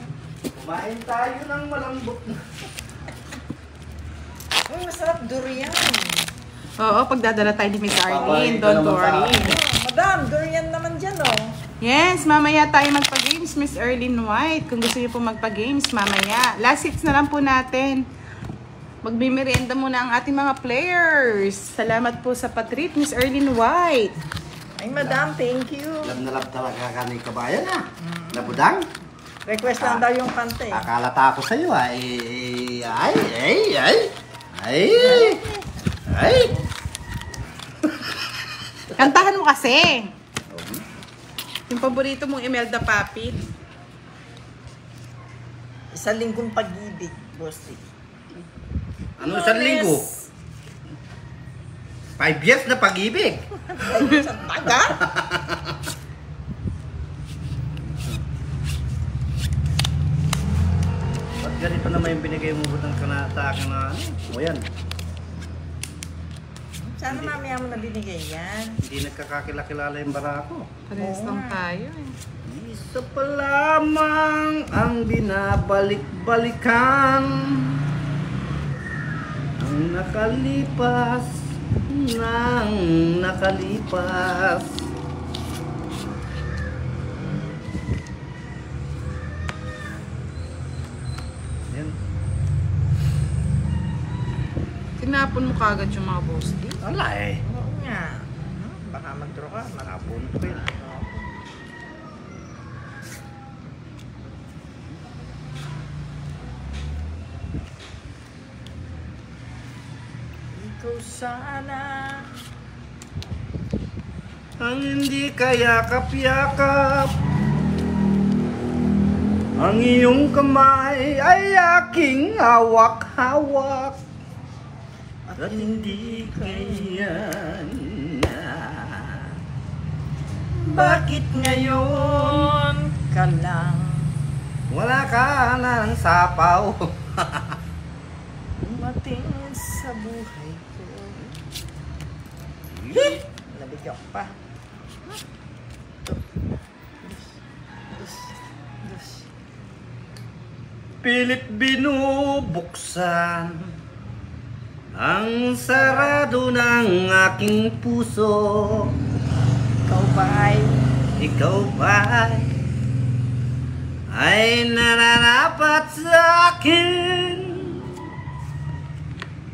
Kumain tayo ng malambot na. Uy, masarap durian. Oo, pagdadala tayo ni Miss Arlene, Babalik ka don't naman sa worry. akin. Oh, madam, durian naman dyan, oh. Yes, mamaya tayo magpa-games, Miss Arlene White. Kung gusto niyo po magpa-games, mamaya. Last hits na lang po natin. Magmimerienda muna ang ating mga players. Salamat po sa patrip, Miss Arlene White. Ay, madam, thank you. Love na love talaga ka ni kabayan ah. Nabudang? Request lang daw yung kanta, eh. Akala ta ako sa'yo ah. Ay. Kantahan mo kasi. Yung paborito mong Imelda Papi. Isang linggong pag-ibig, Boss D. Ano isang linggo? 5 years na pag-ibig. Ay, isang taga? Ba't ganito naman yung binigay mo butang ka na sa akin na ano? O yan, Sana mamaya mo na binigay yan. hindi nagkakakilala yung barako. Parehas lang tayo eh. Isa pa lamang ang binabalik-balikan. Ang nakalipas ng nakalipas. Yan. Tinapon mo kagad yung mga Boss D. Wala eh. Oo nga. Baka mag-draw ka. Nakapunto ko yun. Ikaw sana. Ang hindi kayakap-yakap, ang iyong kamay ay aking hawak-hawak. At hindi kayan na. Bakit ngayon Ka lang. wala ka na ng sapaw? Umating sa buhay ko. Nabigyan ko pa. Pilit binubuksan ang sarado ng aking puso. Ikaw ba ay nararapat sa akin?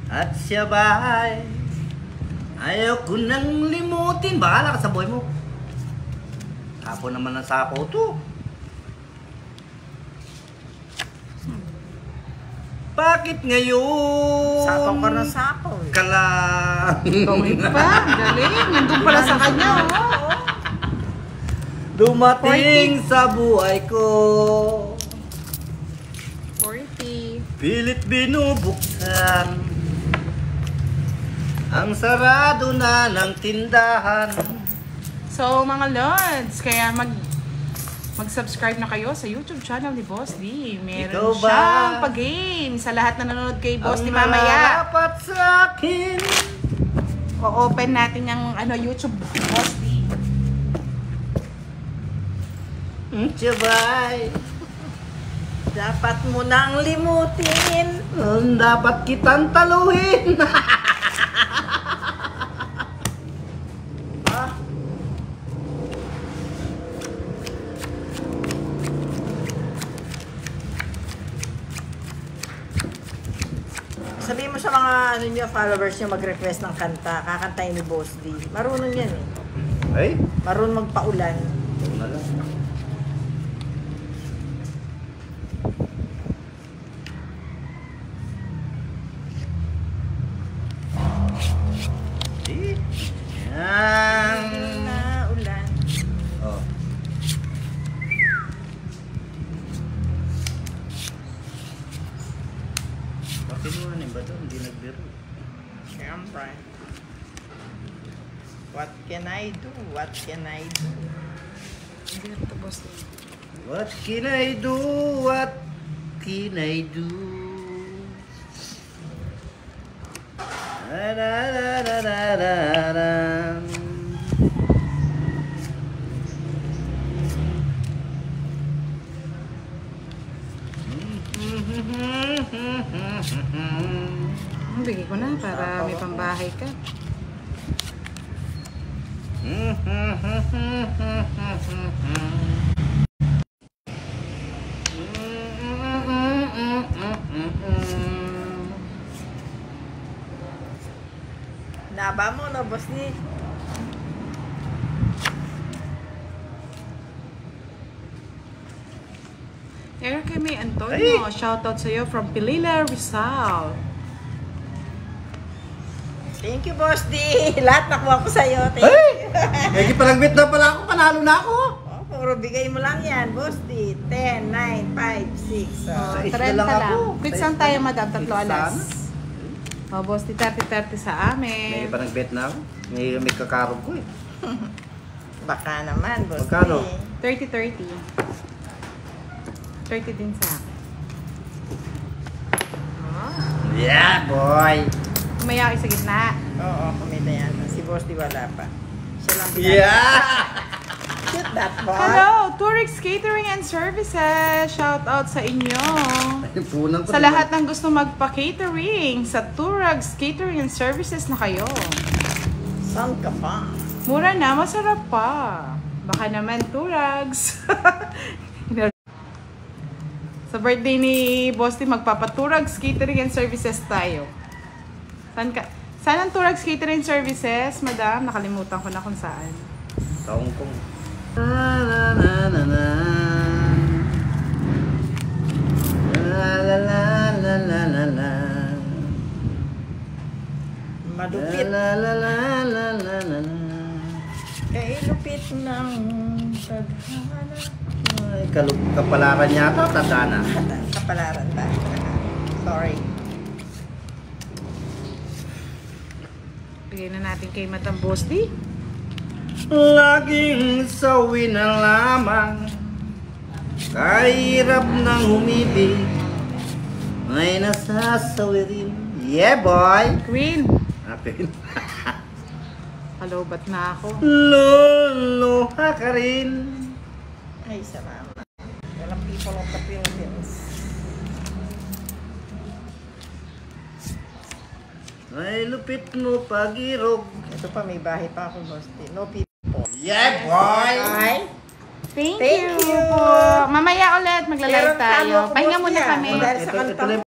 At siya ba'y ayaw ko nang limutin? Bahala ka sa buhay mo. Sapo naman ang sapo to. Bakit ngayon? Sapaw ka ng sapaw eh. Kalang Gawin pa. Galing. Nandun pala sa kanya. Oh. dumating sa buhay ko. 40. Pilit binubuksan ang sarado na ng tindahan. So, mga Lods, kaya mag-subscribe na kayo sa YouTube channel ni Boss D. Meron Ikaw ba? siyang pag-game sa lahat na nanonood kay Boss D Ang mamaya. nararapat sa akin. O-open natin yung YouTube Boss D. Tiyabay, Dapat mo nang limutin. dapat kitang taluhin. Sabihin mo sa mga followers nyo mag-request ng kanta. Kakantayin ni Boss D. Marunong yan eh. Ay, Marunong magpaulan. ito na lang. Yan. Na ulan. Oh. Bakit mo ba ito? Hindi nagbiro. Siyempre. What can I do? What can I do? Hindi na ito, Boss D. What can I do? What can I do? Da, da, da, da, da, da, da. Bigay ko na para may pambahay ka. Naba mo na, Boss D. Erica May Antonio, shoutout sa'yo from Pilila, Rizal. Thank you, Boss D. Lahat nakuha ko sa'yo. Thank Ay! you. Eh, palagwit na pala ako. Panalo na ako. Oh, puro bigay mo lang yan, Boss D. 10, 9, 5, 6. Sa isa 30 lang lang. ako. Quick Sa saan isa tayo, lang. madam? Tatlo Quick alas. sana. Boss D, 30-30 sa May amin. iba nag-bet na ako. May kakarog ko eh. Baka naman, Boss Magkano? D. 30-30. 30 din sa akin. Yeah, boy! Kumaya kayo sa gitna. Oo, kumita yan. Si Boss D wala pa. Siya lang binata. Yeah! Shoot that, boy. Hello, Turix Catering and Services. Shoutout sa inyo. Punan ko. Sa lahat ng gusto magpa-catering, sa Turags Catering and Services na kayo. Saan ka pa? Mura na, masarap pa. Baka naman Turags. Sa birthday ni Boss Tim, magpapa-Turags Catering and Services tayo. Saan ang Turags Catering and Services, madam? Nakalimutan ko na kung saan. Sa Hong Kong. La la la la la. La la la la la la la. Malupit. La la la la la la la. Kay lupit ng tadhana. Ay, kapalaran yata, tatana. Kapalaran ba? Sorry. Bigay na natin kay Madam Boss D. Laging sawi na lamang, kahirap ng umibig, ay nasasawi rin. Yeah, boy! Queen, Akin. kalobat na ako. Luluha ka rin. Ay, sa mama. Walang people of the Philippines. Ay, lupit mo pag-irog. Ito pa, may bahay pa ako, boss. No people. Yeah, boy! Ay, Thank Thank you you. po. Mamaya ulit magla-live Meron talo tayo. ako, Pahinga boss, muna yan. kami. Dahil sa kanta Ito na